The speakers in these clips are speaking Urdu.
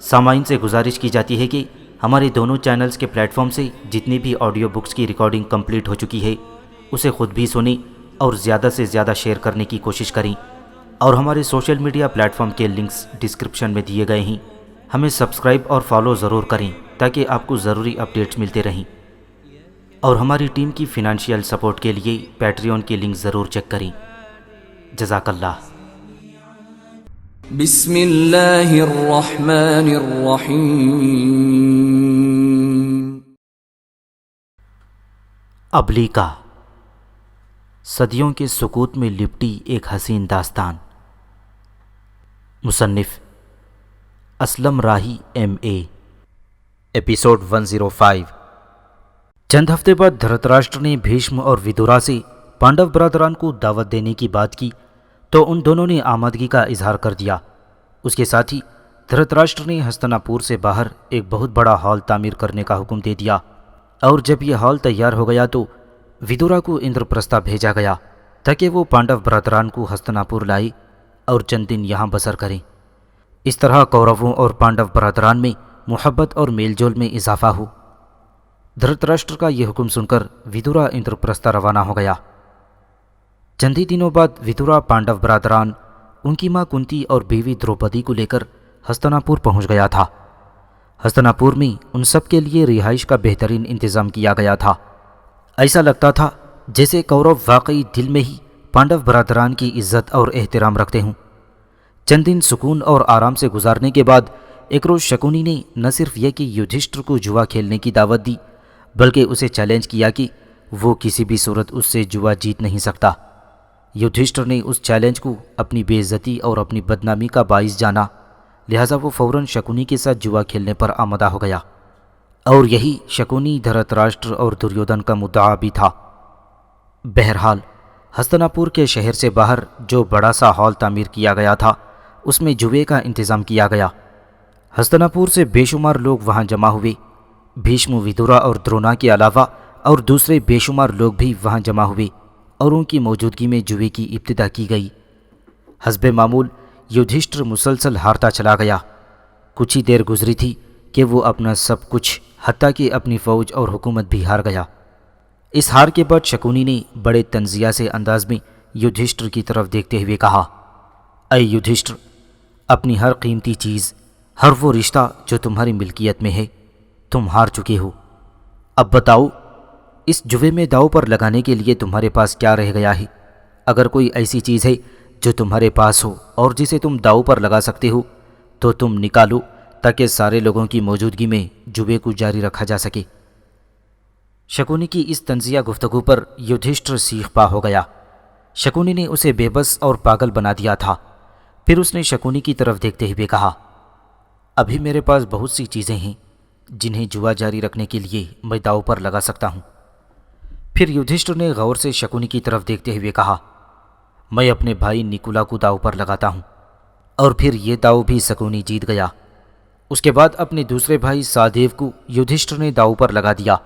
سامعین سے گزارش کی جاتی ہے کہ ہمارے دونوں چینلز کے پلیٹ فارم سے جتنی بھی آڈیو بکس کی ریکارڈنگ کمپلیٹ ہو چکی ہے اسے خود بھی سنیں اور زیادہ سے زیادہ شیئر کرنے کی کوشش کریں، اور ہمارے سوشل میڈیا پلیٹ فارم کے لنکس ڈسکرپشن میں دیے گئے ہیں، ہمیں سبسکرائب اور فالو ضرور کریں تاکہ آپ کو ضروری اپڈیٹس ملتے رہیں، اور ہماری ٹیم کی فنانشیل سپورٹ کے لیے پیٹریون کی لنک ضرور چیک کریں۔ جزاک اللہ۔ بسم اللہ الرحمن الرحیم۔ ابلیکا، صدیوں کے سکوت میں لپٹی ایک حسین داستان۔ مصنف اسلم راہی MA۔ ایپیسوڈ 105۔ چند ہفتے بعد دھرتراشٹر نے بھیشم اور ودورا سے پانڈو برادران کو دعوت دینے کی بات کی تو ان دونوں نے آمادگی کا اظہار کر دیا۔ اس کے ساتھ ہی دھرتراشٹر نے ہستنا پور سے باہر ایک بہت بڑا ہال تعمیر کرنے کا حکم دے دیا، اور جب یہ ہال تیار ہو گیا تو ودورا کو اندرپرستھا بھیجا گیا تاکہ وہ پانڈو برادران کو ہستنا پور لائے اور چند دن یہاں بسر کریں۔ اس طرح کورووں اور پانڈو برادران میں محبت اور میل جول میں اضافہ ہو۔ دھرتراشٹر کا یہ حکم سن کر ودورا اندرپرستھا روانہ ہو گیا۔ چند ہی دنوں بعد ودورا پانڈو برادران، ان کی ماں کنتی اور بیوی دروپدی کو لے کر ہستنا پور پہنچ گیا تھا۔ ہستنا پور میں ان سب کے لیے رہائش کا بہترین انتظام کیا گیا تھا۔ ایسا لگتا تھا جیسے کورو واقعی دل میں ہی پانڈو برادران کی عزت اور احترام رکھتے ہوں۔ چند دن سکون اور آرام سے گزارنے کے بعد ایک روز شکونی نے نہ صرف یہ کہ یدھشٹر کو جوا کھیلنے کی دعوت دی بلکہ اسے چیلنج کیا کہ وہ کسی بھی صورت اس سے جوا جیت نہیں سکتا۔ یدھشٹر نے اس چیلنج کو اپنی بے عزتی اور اپنی بدنامی کا باعث جانا، لہٰذا وہ فوراً شکونی کے ساتھ جوا کھیلنے پر آمادہ ہو گیا، اور یہی شکونی دھرتراشٹر اور دریودھن کا مدعا بھی تھا۔ بہرحال ہستنا پور کے شہر سے باہر جو بڑا سا ہال تعمیر کیا گیا تھا اس میں جوے کا انتظام کیا گیا۔ ہستنا پور سے بے شمار لوگ وہاں جمع ہوئے۔ بھیشم، ودورا اور درونا کے علاوہ اور دوسرے بے شمار لوگ بھی وہاں جمع ہوئے اور ان کی موجودگی میں جوے کی ابتدا کی گئی۔ حسب معمول یدھشٹر مسلسل ہارتا چلا گیا۔ کچھ ہی دیر گزری تھی کہ وہ اپنا سب کچھ حتیٰ کہ اپنی فوج اور حکومت بھی ہار گیا۔ اس ہار کے بعد شکونی نے بڑے تنزیہ سے انداز میں یدھشٹر کی طرف دیکھتے ہوئے کہا، اے یدھشٹر، اپنی ہر قیمتی چیز، ہر وہ رشتہ جو تمہاری ملکیت میں ہے، تم ہار چکے ہو۔ اب بتاؤ، اس جوے میں داؤ پر لگانے کے لیے تمہارے پاس کیا رہ گیا ہے؟ اگر کوئی ایسی چیز ہے جو تمہارے پاس ہو اور جسے تم داؤ پر لگا سکتے ہو تو تم نکالو تاکہ سارے لوگوں کی موجودگی میں جوے کو جاری رکھا جا سکے۔ شکونی کی اس طنزیہ گفتگو پر یدھشٹر سیخ پا ہو گیا۔ شکونی نے اسے بے بس اور پاگل بنا دیا تھا۔ پھر اس نے شکونی کی طرف دیکھتے ہوئے کہا، ابھی میرے پاس بہت سی چیزیں ہیں جنہیں جوا جاری رکھنے کے لیے میں داؤ پر لگا سکتا ہوں۔ پھر یدھشٹر نے غور سے شکونی کی طرف دیکھتے ہوئے کہا، میں اپنے بھائی نکولا کو داؤ پر لگاتا ہوں، اور پھر یہ داؤ بھی شکونی جیت گیا۔ اس کے بعد اپنے دوسرے بھائی سادیو کو یدھشٹر نے داؤ پر لگا دیا،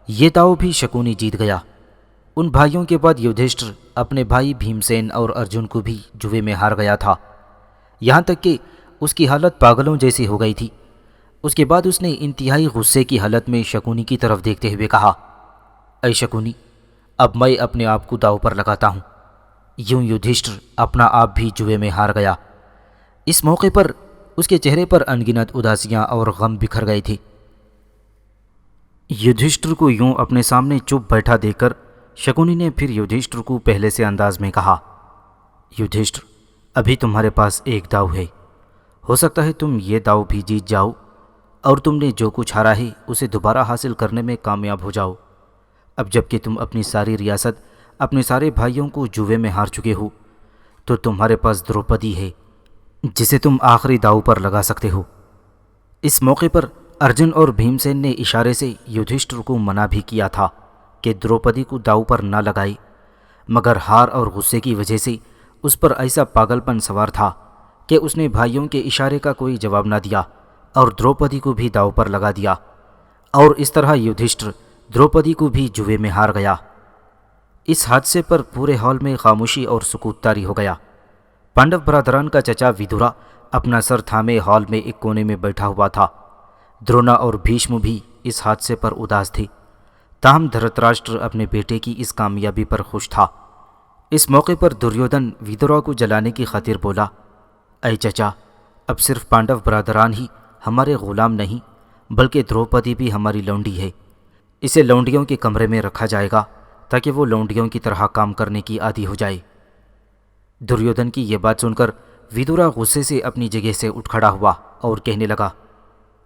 یہ داؤ بھی شکونی جیت گیا۔ ان بھائیوں کے بعد یدھشٹر اپنے بھائی بھیمسین اور ارجن کو بھی جوے میں ہار گیا تھا، یہاں تک کہ اس کی حالت پاگلوں جیسی ہو گئی تھی۔ اس کے بعد اس نے انتہائی غصے کی حالت میں شکونی کی طرف دیکھتے ہوئے کہا، اے شکونی، اب میں اپنے آپ کو داؤ پر لگاتا ہوں۔ یوں یدھشٹر اپنا آپ بھی جوے میں ہار گیا۔ اس موقع پر اس کے چہرے پر انگنت اداسیاں اور غم بکھر گئے تھے۔ یدھشٹر کو یوں اپنے سامنے چپ بیٹھا دیکھ کر شکونی نے پھر یدھشٹر کو پہلے سے انداز میں کہا، یدھشٹر، ابھی تمہارے پاس ایک داؤ ہے، ہو سکتا ہے تم یہ داؤ بھی جیت جاؤ اور تم نے جو کچھ ہارا ہے اسے دوبارہ حاصل کرنے میں کامیاب ہو جاؤ۔ اب جب کہ تم اپنی ساری ریاست، اپنے سارے بھائیوں کو جوے میں ہار چکے ہو تو تمہارے پاس دروپدی ہے جسے تم آخری داؤ پر لگا سکتے ہو۔ اس موقع پر ارجن اور بھیمسین نے اشارے سے یدھشٹر کو منع بھی کیا تھا کہ دروپدی کو داؤ پر نہ لگائے، مگر ہار اور غصے کی وجہ سے اس پر ایسا پاگل پن سوار تھا کہ اس نے بھائیوں کے اشارے کا کوئی جواب نہ دیا اور دروپدی کو بھی داؤ پر لگا دیا، اور اس طرح یدھشٹر دروپدی کو بھی جوے میں ہار گیا۔ اس حادثے پر پورے ہال میں خاموشی اور سکوت طاری ہو گیا۔ پانڈو برادران کا چچا ودورا اپنا سر تھامے ہال میں ایک کونے میں بیٹھا ہوا تھا۔ درونا اور بھیشم بھی اس حادثے پر اداس تھے، تاہم دھرتراشٹر اپنے بیٹے کی اس کامیابی پر خوش تھا۔ اس موقع پر دریودن ویدورا کو جلانے کی خاطر بولا، اے چچا، اب صرف پانڈو برادران ہی ہمارے غلام نہیں بلکہ دروپدی بھی ہماری لونڈی ہے۔ اسے لونڈیوں کے کمرے میں رکھا جائے گا تاکہ وہ لونڈیوں کی طرح کام کرنے کی عادی ہو جائے۔ دریودن کی یہ بات سن کر ویدورا غصے سے اپنی جگہ سے اٹھ کھڑا ہوا اور کہنے لگا،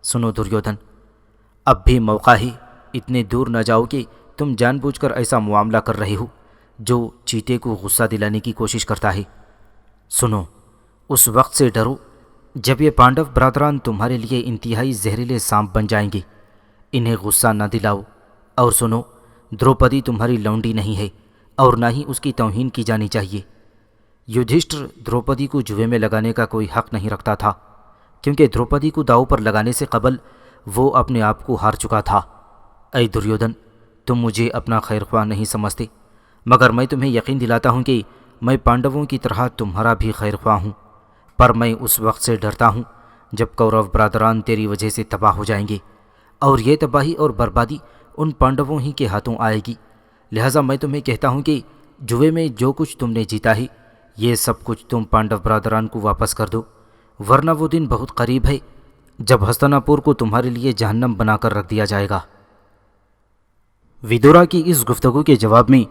سنو دریودن، اب بھی موقع ہے، اتنے دور نہ جاؤ کہ تم جان بوجھ کر ایسا معاملہ کر رہے ہو جو چیتے کو غصہ دلانے کی کوشش کرتا ہے۔ سنو، اس وقت سے ڈرو جب یہ پانڈو برادران تمہارے لیے انتہائی زہریلے سانپ بن جائیں گے۔ انہیں غصہ نہ دلاؤ، اور سنو، دروپدی تمہاری لونڈی نہیں ہے اور نہ ہی اس کی توہین کی جانی چاہیے۔ یدھشٹر دروپدی کو جوئے میں لگانے کا کوئی حق نہیں رکھتا تھا، کیونکہ دروپدی کو داؤ پر لگانے سے قبل وہ اپنے آپ کو ہار چکا تھا۔ اے دریودن، تم مجھے اپنا خیر خواہ نہیں سمجھتے، مگر میں تمہیں یقین دلاتا ہوں کہ میں پانڈووں کی طرح تمہارا بھی خیر خواہ ہوں، پر میں اس وقت سے ڈرتا ہوں جب کورو برادران تیری وجہ سے تباہ ہو جائیں گے، اور یہ تباہی اور بربادی ان پانڈووں ہی کے ہاتھوں آئے گی۔ لہٰذا میں تمہیں کہتا ہوں کہ جوئے میں جو کچھ تم نے جیتا ہے، یہ سب کچھ تم پانڈو برادران کو واپس کر دو، ورنہ وہ دن بہت قریب ہے جب ہستنا پور کو تمہارے لیے جہنم بنا کر رکھ دیا جائے گا۔ ویدورا کی اس گفتگو کے جواب میں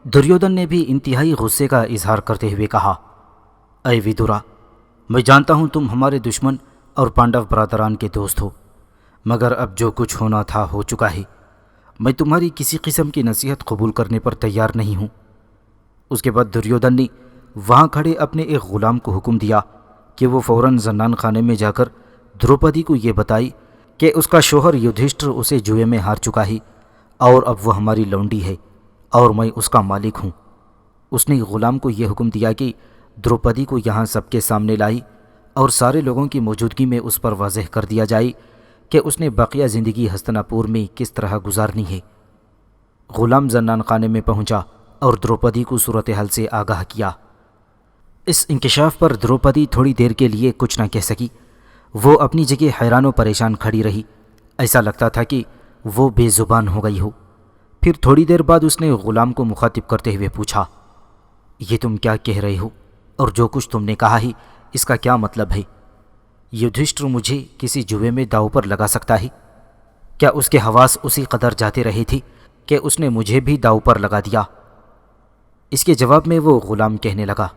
دریودن نے بھی انتہائی غصے کا اظہار کرتے ہوئے کہا، اے ویدورا، میں جانتا ہوں تم ہمارے دشمن اور پانڈو برادران کے دوست ہو، مگر اب جو کچھ ہونا تھا ہو چکا ہے۔ میں تمہاری کسی قسم کی نصیحت قبول کرنے پر تیار نہیں ہوں۔ اس کے بعد دریودن نے وہاں کھڑے اپنے ایک غلام کو حکم دیا کہ وہ فوراً زنان خانے میں جا کر دروپدی کو یہ بتائی کہ اس کا شوہر یدھشٹر اسے جوئے میں ہار چکا ہے اور اب وہ ہماری لونڈی ہے اور میں اس کا مالک ہوں۔ اس نے غلام کو یہ حکم دیا کہ دروپدی کو یہاں سب کے سامنے لائی اور سارے لوگوں کی موجودگی میں اس پر واضح کر دیا جائے کہ اس نے باقیہ زندگی ہستنا پور میں کس طرح گزارنی ہے۔ غلام زنان خانے میں پہنچا اور دروپدی کو صورتحال سے آگاہ کیا۔ اس انکشاف پر دروپدی تھوڑی دیر کے لیے کچھ نہ کہہ سکی۔ وہ اپنی جگہ حیران و پریشان کھڑی رہی، ایسا لگتا تھا کہ وہ بے زبان ہو گئی ہو۔ پھر تھوڑی دیر بعد اس نے غلام کو مخاطب کرتے ہوئے پوچھا، یہ تم کیا کہہ رہے ہو اور جو کچھ تم نے کہا ہے اس کا کیا مطلب ہے؟ یدھشٹر مجھے کسی جوئے میں داؤ پر لگا سکتا ہے؟ کیا اس کے حواس اسی قدر جاتے رہے تھے کہ اس نے مجھے بھی داؤ پر لگا دیا؟ اس کے جواب میں وہ غلام کہنے لگا،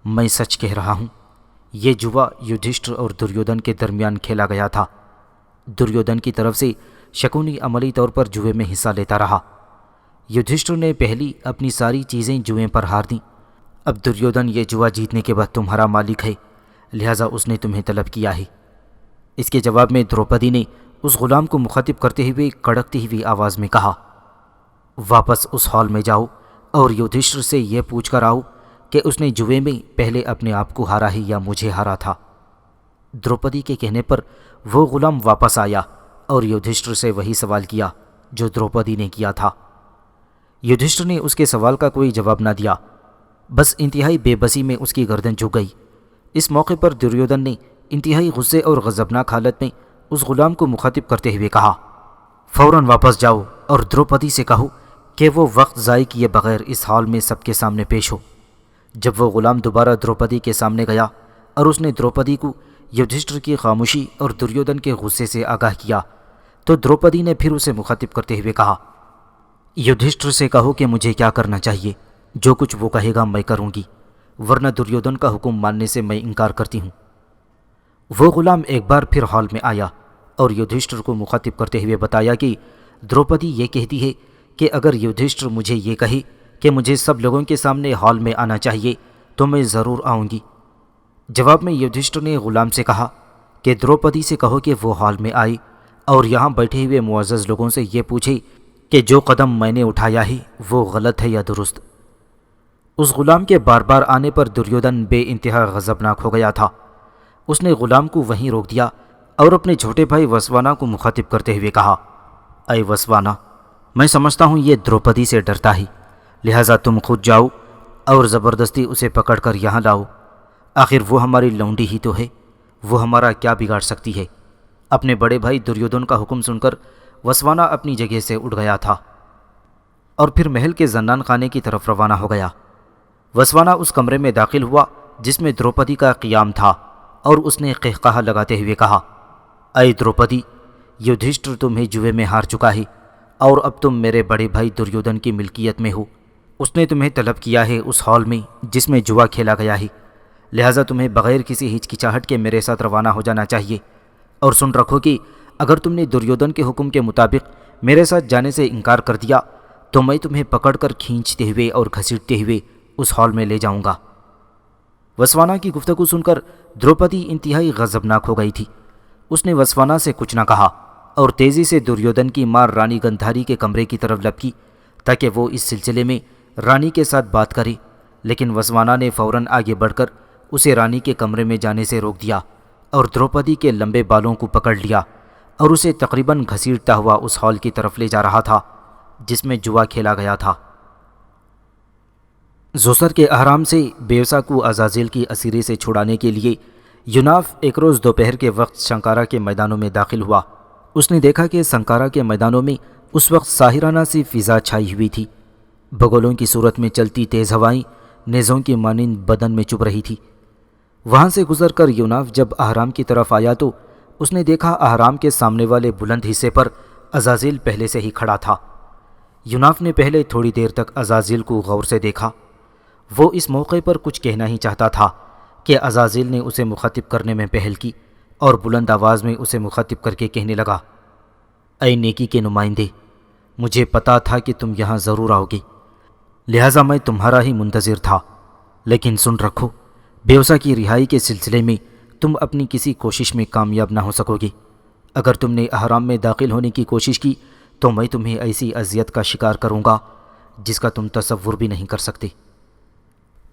میں سچ کہہ رہا ہوں، یہ جوا یدھشٹر اور دریودن کے درمیان کھیلا گیا تھا۔ دریودن کی طرف سے شکونی عملی طور پر جوئے میں حصہ لیتا رہا۔ یدھشٹر نے پہلی اپنی ساری چیزیں جوئیں پر ہار دیں۔ اب دریودن یہ جوا جیتنے کے بعد تمہارا مالک ہے، لہٰذا اس نے تمہیں طلب کیا ہے۔ اس کے جواب میں دروپدی نے اس غلام کو مخاطب کرتے ہوئے کڑکتی ہوئی آواز میں کہا، واپس اس ہال میں جاؤ اور یدھشٹر سے یہ پوچھ کر آؤ کہ اس نے جوئے میں پہلے اپنے آپ کو ہارا ہے یا مجھے ہارا تھا۔ دروپدی کے کہنے پر وہ غلام واپس آیا اور یدھشٹر سے وہی سوال کیا جو دروپدی نے کیا تھا۔ یدھشٹر نے اس کے سوال کا کوئی جواب نہ دیا، بس انتہائی بے بسی میں اس کی گردن جھک گئی۔ اس موقع پر دریودن نے انتہائی غصے اور غضبناک حالت میں اس غلام کو مخاطب کرتے ہوئے کہا، فوراً واپس جاؤ اور دروپدی سے کہو کہ وہ وقت ضائع کیے بغیر اس ہال میں سب کے سامنے پیش ہو۔ جب وہ غلام دوبارہ دروپدی کے سامنے گیا اور اس نے دروپدی کو یدھشٹر کی خاموشی اور دریودن کے غصے سے آگاہ کیا تو دروپدی نے پھر اسے مخاطب کرتے ہوئے کہا، یدھشٹر سے کہو کہ مجھے کیا کرنا چاہیے، جو کچھ وہ کہے گا میں کروں گی، ورنہ دریودن کا حکم ماننے سے میں انکار کرتی ہوں۔ وہ غلام ایک بار پھر ہال میں آیا اور یدھشٹر کو مخاطب کرتے ہوئے بتایا کہ دروپدی یہ کہتی ہے کہ اگر یدھشٹر مجھے یہ کہے کہ مجھے سب لوگوں کے سامنے ہال میں آنا چاہیے تو میں ضرور آؤں گی۔ جواب میں یدھشٹر نے غلام سے کہا کہ دروپدی سے کہو کہ وہ ہال میں آئے اور یہاں بیٹھے ہوئے معزز لوگوں سے یہ پوچھے کہ جو قدم میں نے اٹھایا ہے وہ غلط ہے یا درست۔ اس غلام کے بار بار آنے پر دریودن بے انتہا غضبناک ہو گیا تھا۔ اس نے غلام کو وہیں روک دیا اور اپنے چھوٹے بھائی وسوانا کو مخاطب کرتے ہوئے کہا، اے وسوانا، میں سمجھتا ہوں یہ دروپدی سے ڈرتا ہے، لہٰذا تم خود جاؤ اور زبردستی اسے پکڑ کر یہاں لاؤ۔ آخر وہ ہماری لونڈی ہی تو ہے وہ ہمارا کیا بگاڑ سکتی ہے؟ اپنے بڑے بھائی دریودن کا حکم سن کر وسوانا اپنی جگہ سے اٹھ گیا تھا اور پھر محل کے زنان خانے کی طرف روانہ ہو گیا۔ وسوانا اس کمرے میں داخل ہوا جس میں دروپدی کا قیام تھا اور اس نے قہقہا لگاتے ہوئے کہا، اے دروپدی، یدھشٹر تمہیں جوئے میں ہار چکا ہے اور اب تم میرے بڑے بھائی دریودن کی ملکیت میں ہو۔ اس نے تمہیں طلب کیا ہے اس ہال میں جس میں جوا کھیلا گیا ہے، لہٰذا تمہیں بغیر کسی ہچکچاہٹ کے میرے ساتھ روانہ ہو جانا چاہیے۔ اور سن رکھو کہ اگر تم نے دریودن کے حکم کے مطابق میرے ساتھ جانے سے انکار کر دیا تو میں تمہیں پکڑ کر کھینچتے ہوئے اور گھسیٹتے ہوئے اس ہال میں لے جاؤں گا۔ وسوانا کی گفتگو سن کر دروپدی انتہائی غضبناک ہو گئی تھی۔ اس نے وسوانا سے کچھ نہ کہا اور تیزی سے دریودن کی ماں رانی گندھاری کے کمرے کی طرف لپکی تاکہ وہ اس سلسلے میں رانی کے ساتھ بات کرے، لیکن وسوانا نے فوراً آگے بڑھ کر اسے رانی کے کمرے میں جانے سے روک دیا اور دروپدی کے لمبے بالوں کو پکڑ لیا اور اسے تقریباً گھسیٹتا ہوا اس ہال کی طرف لے جا رہا تھا جس میں جوا کھیلا گیا تھا۔ زوسر کے احرام سے بیوسا کو عزازیل کی اسیری سے چھڑانے کے لیے یوناف ایک روز دوپہر کے وقت شنکارا کے میدانوں میں داخل ہوا۔ اس نے دیکھا کہ سنکارا کے میدانوں میں اس وقت ساحرانہ سی فضا چھائی ہوئی تھی۔ بگولوں کی صورت میں چلتی تیز ہوائیں نیزوں کی مانند بدن میں چبھ رہی تھی۔ وہاں سے گزر کر یوناف جب احرام کی طرف آیا تو اس نے دیکھا احرام کے سامنے والے بلند حصے پر عزازیل پہلے سے ہی کھڑا تھا۔ یوناف نے پہلے تھوڑی دیر تک عزازیل کو غور سے دیکھا۔ وہ اس موقع پر کچھ کہنا ہی چاہتا تھا کہ عزازیل نے اسے مخاطب کرنے میں پہل کی اور بلند آواز میں اسے مخاطب کر کے کہنے لگا، اے نیکی کے نمائندے، مجھے پتا تھا کہ تم یہاں ضرور آؤ گے، لہٰذا میں تمہارا ہی منتظر تھا۔ لیکن سن رکھو، بیوسا کی رہائی کے سلسلے میں تم اپنی کسی کوشش میں کامیاب نہ ہو سکو گے۔ اگر تم نے احرام میں داخل ہونے کی کوشش کی تو میں تمہیں ایسی اذیت کا شکار کروں گا جس کا تم تصور بھی نہیں کر سکتے۔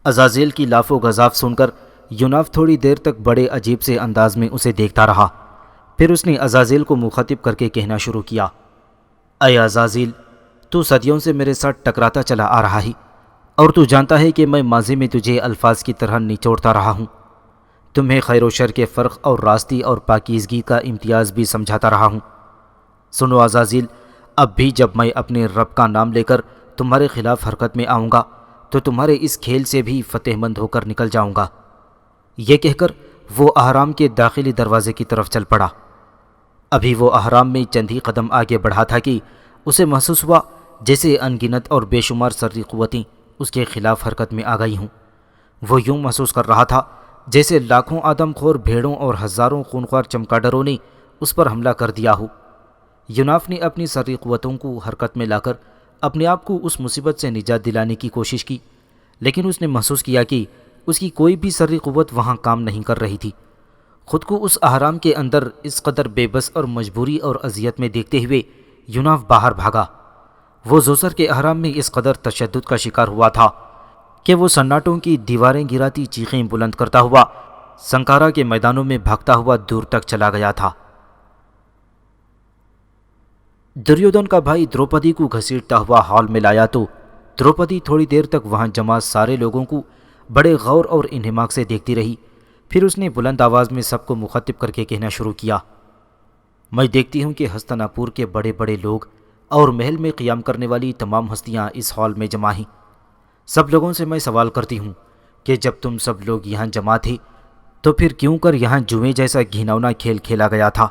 عزازیل کی لاف و گزاف سن کر یوناف تھوڑی دیر تک بڑے عجیب سے انداز میں اسے دیکھتا رہا۔ پھر اس نے عزازیل کو مخاطب کر کے کہنا شروع کیا، اے عزازیل، تو صدیوں سے میرے ساتھ ٹکراتا چلا آ رہا ہے اور تو جانتا ہے کہ میں ماضی میں تجھے الفاظ کی طرح نچوڑتا رہا ہوں، تمہیں خیر و شر کے فرق اور راستی اور پاکیزگی کا امتیاز بھی سمجھاتا رہا ہوں۔ سنو عزازیل، اب بھی جب میں اپنے رب کا نام لے کر تمہارے خلاف حرکت میں آؤں گا تو تمہارے اس کھیل سے بھی فتح مند ہو کر نکل جاؤں گا۔ یہ کہہ کر وہ احرام کے داخلی دروازے کی طرف چل پڑا۔ ابھی وہ احرام میں چند ہی قدم آگے بڑھا تھا کہ اسے محسوس ہوا جیسے ان گنت اور بے شمار سری قوتیں اس کے خلاف حرکت میں آ گئی ہوں۔ وہ یوں محسوس کر رہا تھا جیسے لاکھوں آدم خور بھیڑوں اور ہزاروں خونخوار چمگادڑوں نے اس پر حملہ کر دیا ہو۔ یوناف نے اپنی سری قوتوں کو حرکت میں لا کر اپنے آپ کو اس مصیبت سے نجات دلانے کی کوشش کی، لیکن اس نے محسوس کیا کہ اس کی کوئی بھی سری قوت وہاں کام نہیں کر رہی تھی۔ خود کو اس احرام کے اندر اس قدر بے بس اور مجبوری اور اذیت میں دیکھتے ہوئے یوناف باہر بھاگا۔ وہ زوسر کے احرام میں اس قدر تشدد کا شکار ہوا تھا کہ وہ سناٹوں کی دیواریں گراتی چیخیں بلند کرتا ہوا سنکارا کے میدانوں میں بھاگتا ہوا دور تک چلا گیا تھا۔ دریودن کا بھائی دروپدی کو گھسیٹتا ہوا ہال میں لایا تو دروپدی تھوڑی دیر تک وہاں جمع سارے لوگوں کو بڑے غور اور انہماک سے دیکھتی رہی۔ پھر اس نے بلند آواز میں سب کو مخاطب کر کے کہنا شروع کیا، میں دیکھتی ہوں کہ ہستنا پور کے بڑے بڑے لوگ اور محل میں قیام کرنے والی تمام ہستیاں اس ہال میں جمع ہیں۔ سب لوگوں سے میں سوال کرتی ہوں کہ جب تم سب لوگ یہاں جمع تھے تو پھر کیوں کر یہاں جوئے جیسا گھناؤنا کھیل کھیلا گیا تھا؟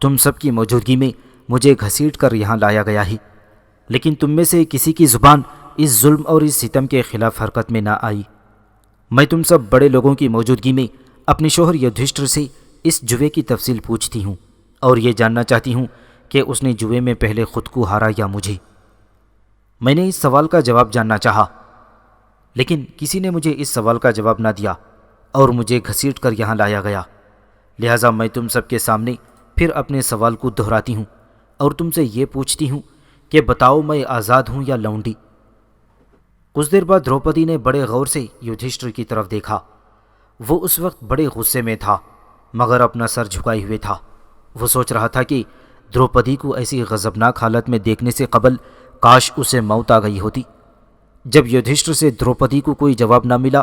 تم سب کی موجودگی میں مجھے گھسیٹ کر یہاں لایا گیا ہے، لیکن تم میں سے کسی کی زبان اس ظلم اور اس ستم کے خلاف حرکت میں نہ آئی۔ میں تم سب بڑے لوگوں کی موجودگی میں اپنے شوہر یدھشٹر سے اس جوئے کی تفصیل پوچھتی ہوں اور یہ جاننا چاہتی ہوں کہ اس نے جوئے میں پہلے خود کو ہارا یا مجھے۔ میں نے اس سوال کا جواب جاننا چاہا، لیکن کسی نے مجھے اس سوال کا جواب نہ دیا اور مجھے گھسیٹ کر یہاں لایا گیا۔ لہٰذا میں تم سب کے سامنے پھر اپنے سوال کو دہراتی ہوں اور تم سے یہ پوچھتی ہوں کہ بتاؤ، میں آزاد ہوں یا لونڈی؟ کچھ دیر بعد دروپدی نے بڑے غور سے یدھشٹر کی طرف دیکھا۔ وہ اس وقت بڑے غصے میں تھا مگر اپنا سر جھکائے ہوئے تھا۔ وہ سوچ رہا تھا کہ دروپدی کو ایسی غضبناک حالت میں دیکھنے سے قبل کاش اسے موت آ گئی ہوتی۔ جب یدھشٹر سے دروپدی کو کوئی جواب نہ ملا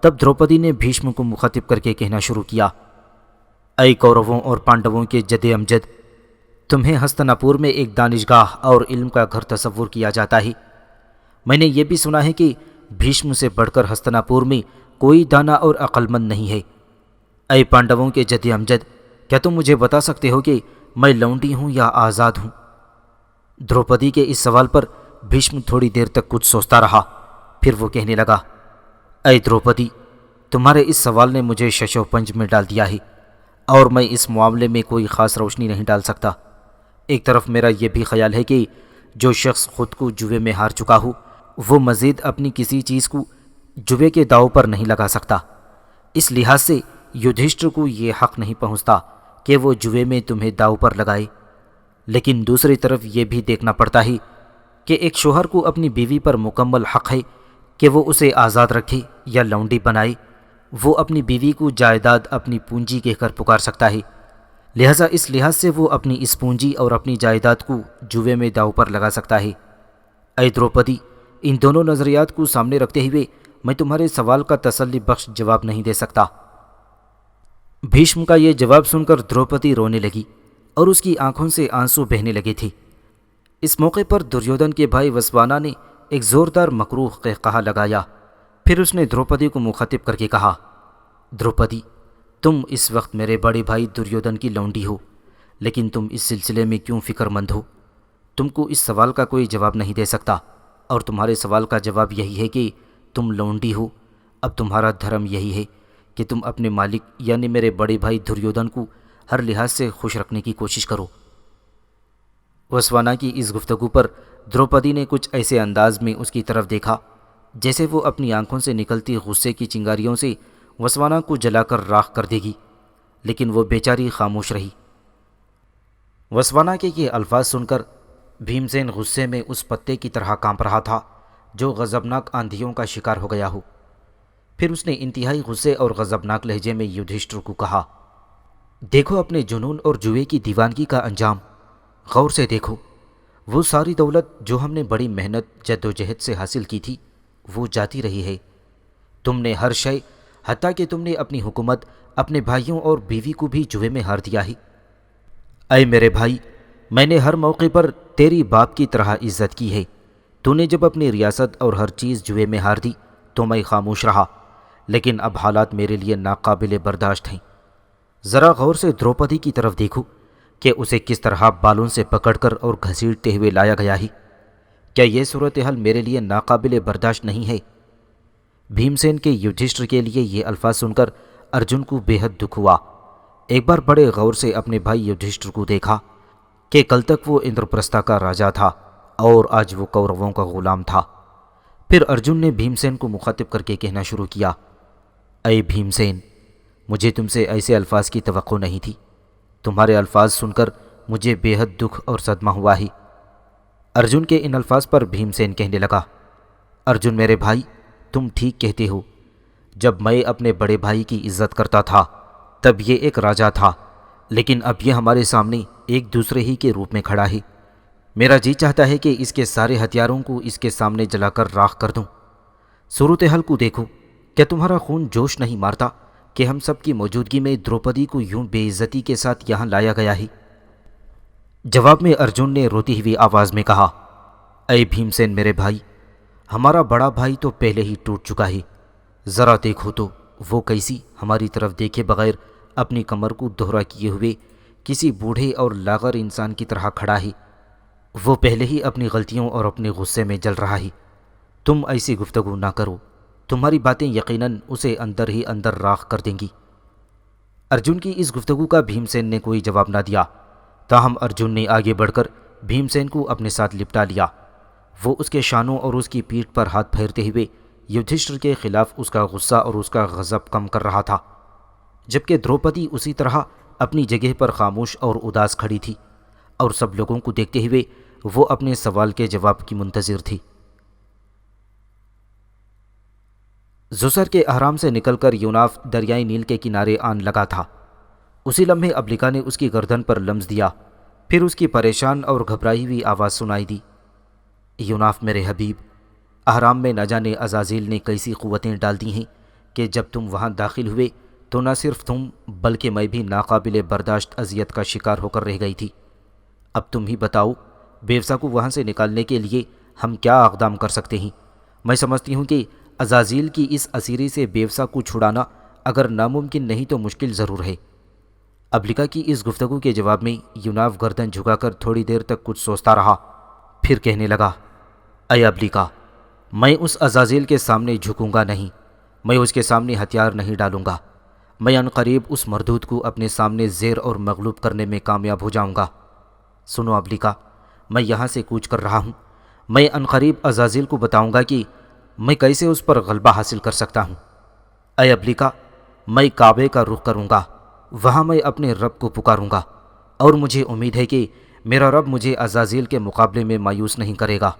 تب دروپدی نے بھیشم کو مخاطب کر کے کہنا شروع کیا، اے کوروں اور پانڈووں کے جد امجد، تمہیں ہستناپور میں ایک دانشگاہ اور علم کا گھر تصور کیا جاتا ہے۔ میں نے یہ بھی سنا ہے کہ بھیشم سے بڑھ کر ہستناپور میں کوئی دانا اور عقلمند نہیں ہے۔ اے پانڈووں کے جد امجد، کیا تم مجھے بتا سکتے ہو کہ میں لونڈی ہوں یا آزاد ہوں؟ دروپدی کے اس سوال پر بھیشم تھوڑی دیر تک کچھ سوچتا رہا، پھر وہ کہنے لگا، اے دروپدی، تمہارے اس سوال نے مجھے شش و پنج میں ڈال دیا ہے، اور میں اس معاملے میں کوئی خاص روشنی نہیں ڈال سکتا۔ ایک طرف میرا یہ بھی خیال ہے کہ جو شخص خود کو جوے میں ہار چکا ہو، وہ مزید اپنی کسی چیز کو جوے کے داؤ پر نہیں لگا سکتا۔ اس لحاظ سے یدھشٹر کو یہ حق نہیں پہنچتا کہ وہ جوے میں تمہیں داؤ پر لگائے۔ لیکن دوسری طرف یہ بھی دیکھنا پڑتا ہے کہ ایک شوہر کو اپنی بیوی پر مکمل حق ہے کہ وہ اسے آزاد رکھے یا لونڈی بنائے۔ وہ اپنی بیوی کو جائیداد اپنی پونجی کہہ کر پکار سکتا ہے، لہذا اس لحاظ سے وہ اپنی اس پونجی اور اپنی جائیداد کو جوے میں داؤ پر لگا سکتا ہے۔ اے دروپدی، ان دونوں نظریات کو سامنے رکھتے ہوئے میں تمہارے سوال کا تسلی بخش جواب نہیں دے سکتا۔ بھیشم کا یہ جواب سن کر دروپدی رونے لگی اور اس کی آنکھوں سے آنسو بہنے لگے تھے۔ اس موقع پر دریودھن کے بھائی وسوانا نے ایک زوردار مکروہ قہقہا لگایا، پھر اس نے دروپدی کو مخاطب کر کے کہا، دروپدی، تم اس وقت میرے بڑے بھائی دریودھن کی لونڈی ہو، لیکن تم اس سلسلے میں کیوں فکر مند ہو؟ تم کو اس سوال کا کوئی جواب نہیں دے سکتا، اور تمہارے سوال کا جواب یہی ہے کہ تم لونڈی ہو۔ اب تمہارا دھرم یہی ہے کہ تم اپنے مالک یعنی میرے بڑے بھائی دریودھن کو ہر لحاظ سے خوش رکھنے کی کوشش کرو۔ وسوانا کی اس گفتگو پر دروپدی نے کچھ ایسے انداز میں اس کی طرف دیکھا جیسے وہ اپنی آنکھوں سے نکلتی غصے کی چنگاریوں سے وسوانا کو جلا کر راکھ کر دے گی، لیکن وہ بیچاری خاموش رہی۔ وسوانا کے یہ الفاظ سن کر بھیمسین غصے میں اس پتے کی طرح کانپ رہا تھا جو غضبناک آندھیوں کا شکار ہو گیا ہو۔ پھر اس نے انتہائی غصے اور غضبناک لہجے میں یدھشٹر کو کہا، دیکھو اپنے جنون اور جوئے کی دیوانگی کا انجام، غور سے دیکھو۔ وہ ساری دولت جو ہم نے بڑی محنت جد و جہد سے حاصل کی تھی وہ جاتی رہی ہے۔ تم نے ہر شے، حتیٰ کہ تم نے اپنی حکومت، اپنے بھائیوں اور بیوی کو بھی جوئے میں ہار دیا ہے۔ اے میرے بھائی، میں نے ہر موقع پر تیری باپ کی طرح عزت کی ہے۔ تو نے جب اپنی ریاست اور ہر چیز جوئے میں ہار دی تو میں خاموش رہا، لیکن اب حالات میرے لیے ناقابل برداشت ہیں۔ ذرا غور سے دروپدی کی طرف دیکھو کہ اسے کس طرح بالوں سے پکڑ کر اور گھسیٹتے ہوئے لایا گیا ہے۔ کیا یہ صورتحال میرے لیے ناقابل برداشت نہیں ہے؟ بھیمسین کے یدھشٹر کے لیے یہ الفاظ سن کر ارجن کو بے حد دکھ ہوا۔ ایک بار بڑے غور سے اپنے بھائی یدھشٹر کو دیکھا کہ کل تک وہ اندرپرستھا کا راجا تھا اور آج وہ کوروں کا غلام تھا۔ پھر ارجن نے بھیمسین کو مخاطب کر کے کہنا شروع کیا، اے بھیمسین، مجھے تم سے ایسے الفاظ کی توقع نہیں تھی۔ تمہارے الفاظ سن کر مجھے بے حد دکھ اور صدمہ ہوا ہے۔ ارجن کے ان الفاظ پر بھیمسین کہنے لگا، ارجن میرے بھائی، تم ٹھیک کہتے ہو۔ جب میں اپنے بڑے بھائی کی عزت کرتا تھا تب یہ ایک راجا تھا، لیکن اب یہ ہمارے سامنے ایک دوسرے ہی کے روپ میں کھڑا ہے۔ میرا جی چاہتا ہے کہ اس کے سارے ہتھیاروں کو اس کے سامنے جلا کر راکھ کر دوں۔ صورتحال کو دیکھو، کیا تمہارا خون جوش نہیں مارتا کہ ہم سب کی موجودگی میں دروپدی کو یوں بے عزتی کے ساتھ یہاں لایا گیا ہے؟ جواب میں ارجن نے روتی ہوئی آواز میں کہا، اے بھیمسین میرے بھائی، ہمارا بڑا بھائی تو پہلے ہی ٹوٹ چکا ہے۔ ذرا دیکھو تو وہ کیسی ہماری طرف دیکھے بغیر اپنی کمر کو دوہرا کیے ہوئے کسی بوڑھے اور لاغر انسان کی طرح کھڑا ہے۔ وہ پہلے ہی اپنی غلطیوں اور اپنے غصے میں جل رہا ہے۔ تم ایسی گفتگو نہ کرو، تمہاری باتیں یقیناً اسے اندر ہی اندر راکھ کر دیں گی۔ ارجن کی اس گفتگو کا بھیمسین نے کوئی جواب نہ دیا، تاہم ارجن نے آگے بڑھ کر بھیمسین کو اپنے ساتھ لپٹا لیا۔ وہ اس کے شانوں اور اس کی پیٹھ پر ہاتھ پھیرتے ہوئے یدھشٹر کے خلاف اس کا غصہ اور اس کا غضب کم کر رہا تھا، جبکہ دروپدی اسی طرح اپنی جگہ پر خاموش اور اداس کھڑی تھی، اور سب لوگوں کو دیکھتے ہوئے وہ اپنے سوال کے جواب کی منتظر تھی۔ زسر کے اہرام سے نکل کر یوناف دریائے نیل کے کنارے آن لگا تھا۔ اسی لمحے ابلکا نے اس کی گردن پر لمس دیا، پھر اس کی پریشان اور گھبرائی ہوئی آواز سنائی دی، یوناف میرے حبیب، اہرام میں نہ جانے عزازیل نے کیسی قوتیں ڈال دی ہیں کہ جب تم وہاں داخل ہوئے تو نہ صرف تم بلکہ میں بھی ناقابل برداشت اذیت کا شکار ہو کر رہ گئی تھی۔ اب تم ہی بتاؤ، بیوسا کو وہاں سے نکالنے کے لیے ہم کیا اقدام کر سکتے ہیں؟ میں سمجھتی ہوں کہ عزازیل کی اس اسیری سے بیوسا کو چھڑانا اگر ناممکن نہیں تو مشکل ضرور ہے۔ ابلیکا کی اس گفتگو کے جواب میں یوناف گردن جھکا کر تھوڑی دیر تک کچھ سوچتا رہا، پھر کہنے لگا، اے ابلیکا، میں اس عزازیل کے سامنے جھکوں گا نہیں، میں اس کے سامنے ہتھیار نہیں ڈالوں گا، میں عنقریب اس مردود کو اپنے سامنے زیر اور مغلوب کرنے میں کامیاب ہو جاؤں گا۔ سنو ابلیکا، میں یہاں سے کوچ کر رہا ہوں، میں عنقریب عزازیل کو بتاؤں گا کہ میں کیسے اس پر غلبہ حاصل کر سکتا ہوں۔ اے ابلیکا، میں کعبے کا رخ کروں گا، وہاں میں اپنے رب کو پکاروں گا، اور مجھے امید ہے کہ میرا رب مجھے عزازیل کے مقابلے میں مایوس نہیں کرے گا۔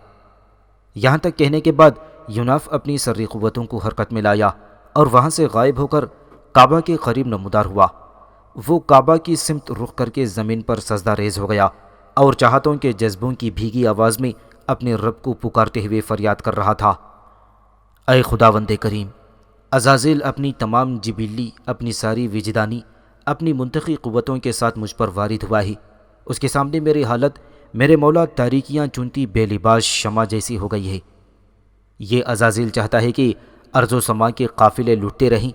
یہاں تک کہنے کے بعد یوناف اپنی سری قوتوں کو حرکت میں لایا اور وہاں سے غائب ہو کر کعبہ کے قریب نمودار ہوا۔ وہ کعبہ کی سمت رخ کر کے زمین پر سجدہ ریز ہو گیا اور چاہتوں کے جذبوں کی بھیگی آواز میں اپنے رب کو پکارتے ہوئے فریاد کر رہا تھا، اے خداوند کریم، عزازیل اپنی تمام جبلی، اپنی ساری وجدانی، اپنی منطقی قوتوں کے ساتھ مجھ پر وارد ہوا ہے۔ اس کے سامنے میری حالت میرے مولا تاریکیاں چنتی بے لباس شمع جیسی ہو گئی ہے۔ یہ عزازیل چاہتا ہے کہ ارض و سما کے قافلے لٹتے رہیں،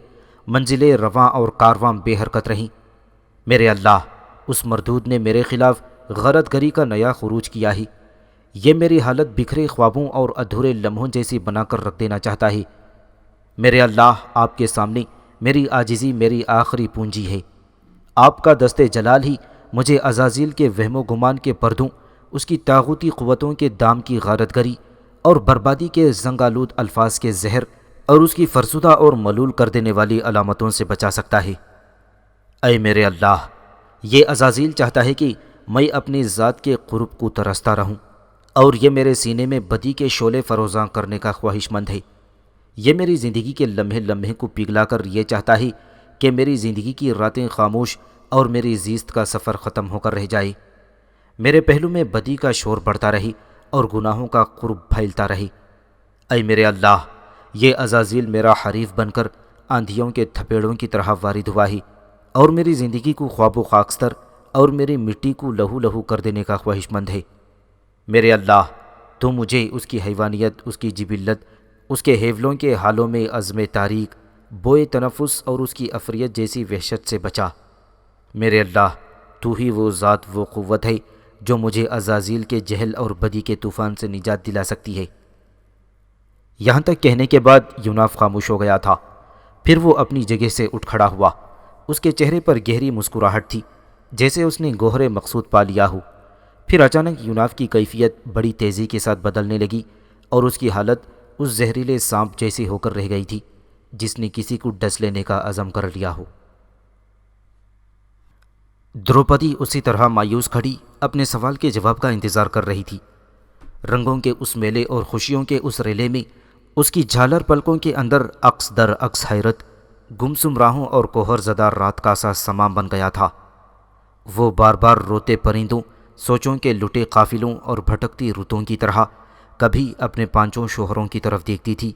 منزلیں رواں اور کارواں بے حرکت رہیں۔ میرے اللہ، اس مردود نے میرے خلاف غارت گری کا نیا خروج کیا ہے۔ یہ میری حالت بکھرے خوابوں اور ادھورے لمحوں جیسی بنا کر رکھ دینا چاہتا ہے۔ میرے اللہ، آپ کے سامنے میری عاجزی میری آخری پونجی ہے۔ آپ کا دست جلال ہی مجھے عزازیل کے وہم و گمان کے پردوں، اس کی طاغوتی قوتوں کے دام کی غارت گری اور بربادی کے زنگالود الفاظ کے زہر اور اس کی فرسودہ اور ملول کر دینے والی علامتوں سے بچا سکتا ہے۔ اے میرے اللہ، یہ عزازیل چاہتا ہے کہ میں اپنی ذات کے قرب کو ترستا رہوں، اور یہ میرے سینے میں بدی کے شعلے فروزاں کرنے کا خواہش مند ہے۔ یہ میری زندگی کے لمحے لمحے کو پگھلا کر یہ چاہتا ہے کہ میری زندگی کی راتیں خاموش اور میری زیست کا سفر ختم ہو کر رہ جائے۔ میرے پہلو میں بدی کا شور بڑھتا رہے اور گناہوں کا قرب پھیلتا رہے۔ اے میرے اللہ، یہ عزازیل میرا حریف بن کر آندھیوں کے تھپیڑوں کی طرح وارد ہوا ہے اور میری زندگی کو خواب و خاکستر اور میری مٹی کو لہو لہو کر دینے کا خواہش مند ہے۔ میرے اللہ، تو مجھے اس کی حیوانیت، اس کی جبلت، اس کے ہیولوں کے حالوں میں عزم تاریک، بوئے تنفس اور اس کی افریت جیسی وحشت سے بچا۔ میرے اللہ، تو ہی وہ ذات، وہ قوت ہے جو مجھے عزازیل کے جہل اور بدی کے طوفان سے نجات دلا سکتی ہے۔ یہاں تک کہنے کے بعد یوناف خاموش ہو گیا تھا، پھر وہ اپنی جگہ سے اٹھ کھڑا ہوا۔ اس کے چہرے پر گہری مسکراہٹ تھی، جیسے اس نے گوہر مقصود پا لیا ہو۔ پھر اچانک یوناف کی کیفیت بڑی تیزی کے ساتھ بدلنے لگی اور اس کی حالت اس زہریلے سانپ جیسی ہو کر رہ گئی تھی جس نے کسی کو ڈس لینے کا عزم کر لیا ہو۔ دروپدی اسی طرح مایوس کھڑی اپنے سوال کے جواب کا انتظار کر رہی تھی۔ رنگوں کے اس میلے اور خوشیوں کے اس ریلے میں اس کی جھالر پلکوں کے اندر عکس در عکس حیرت، گمسم راہوں اور کوہر زدہ رات کا سا سماں بن گیا تھا۔ وہ بار بار روتے پرندوں، سوچوں کے لٹے قافلوں اور بھٹکتی رتوں کی طرح کبھی اپنے پانچوں شوہروں کی طرف دیکھتی تھی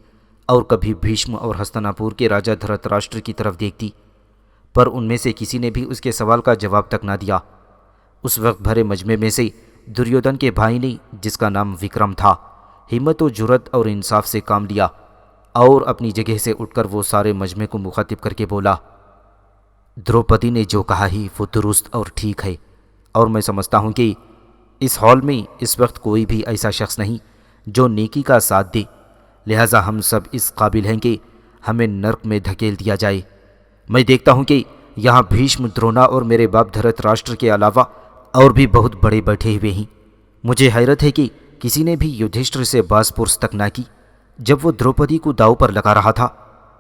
اور کبھی بھیشم اور ہستناپور کے راجہ دھرت راشٹر کی طرف دیکھتی، پر ان میں سے کسی نے بھی اس کے سوال کا جواب تک نہ دیا۔ اس وقت بھرے مجمع میں سے دریودن کے بھائی نے، جس کا نام وکرم تھا، ہمت و جرت اور انصاف سے کام لیا اور اپنی جگہ سے اٹھ کر وہ سارے مجمع کو مخاطب کر کے بولا، دروپدی نے جو کہا ہی وہ درست اور ٹھیک ہے، اور میں سمجھتا ہوں کہ اس ہال میں اس وقت کوئی بھی ایسا شخص نہیں جو نیکی کا ساتھ دے، لہٰذا ہم سب اس قابل ہیں کہ ہمیں نرک میں دھکیل دیا جائے۔ میں دیکھتا ہوں کہ یہاں بھیشم، درونا اور میرے باپ دھرت راشٹر کے علاوہ اور بھی بہت بڑے بیٹھے ہوئے ہیں۔ مجھے حیرت ہے کہ کسی نے بھی یدھشٹر سے باز پرس تک نہ کی جب وہ دروپدی کو داؤ پر لگا رہا تھا،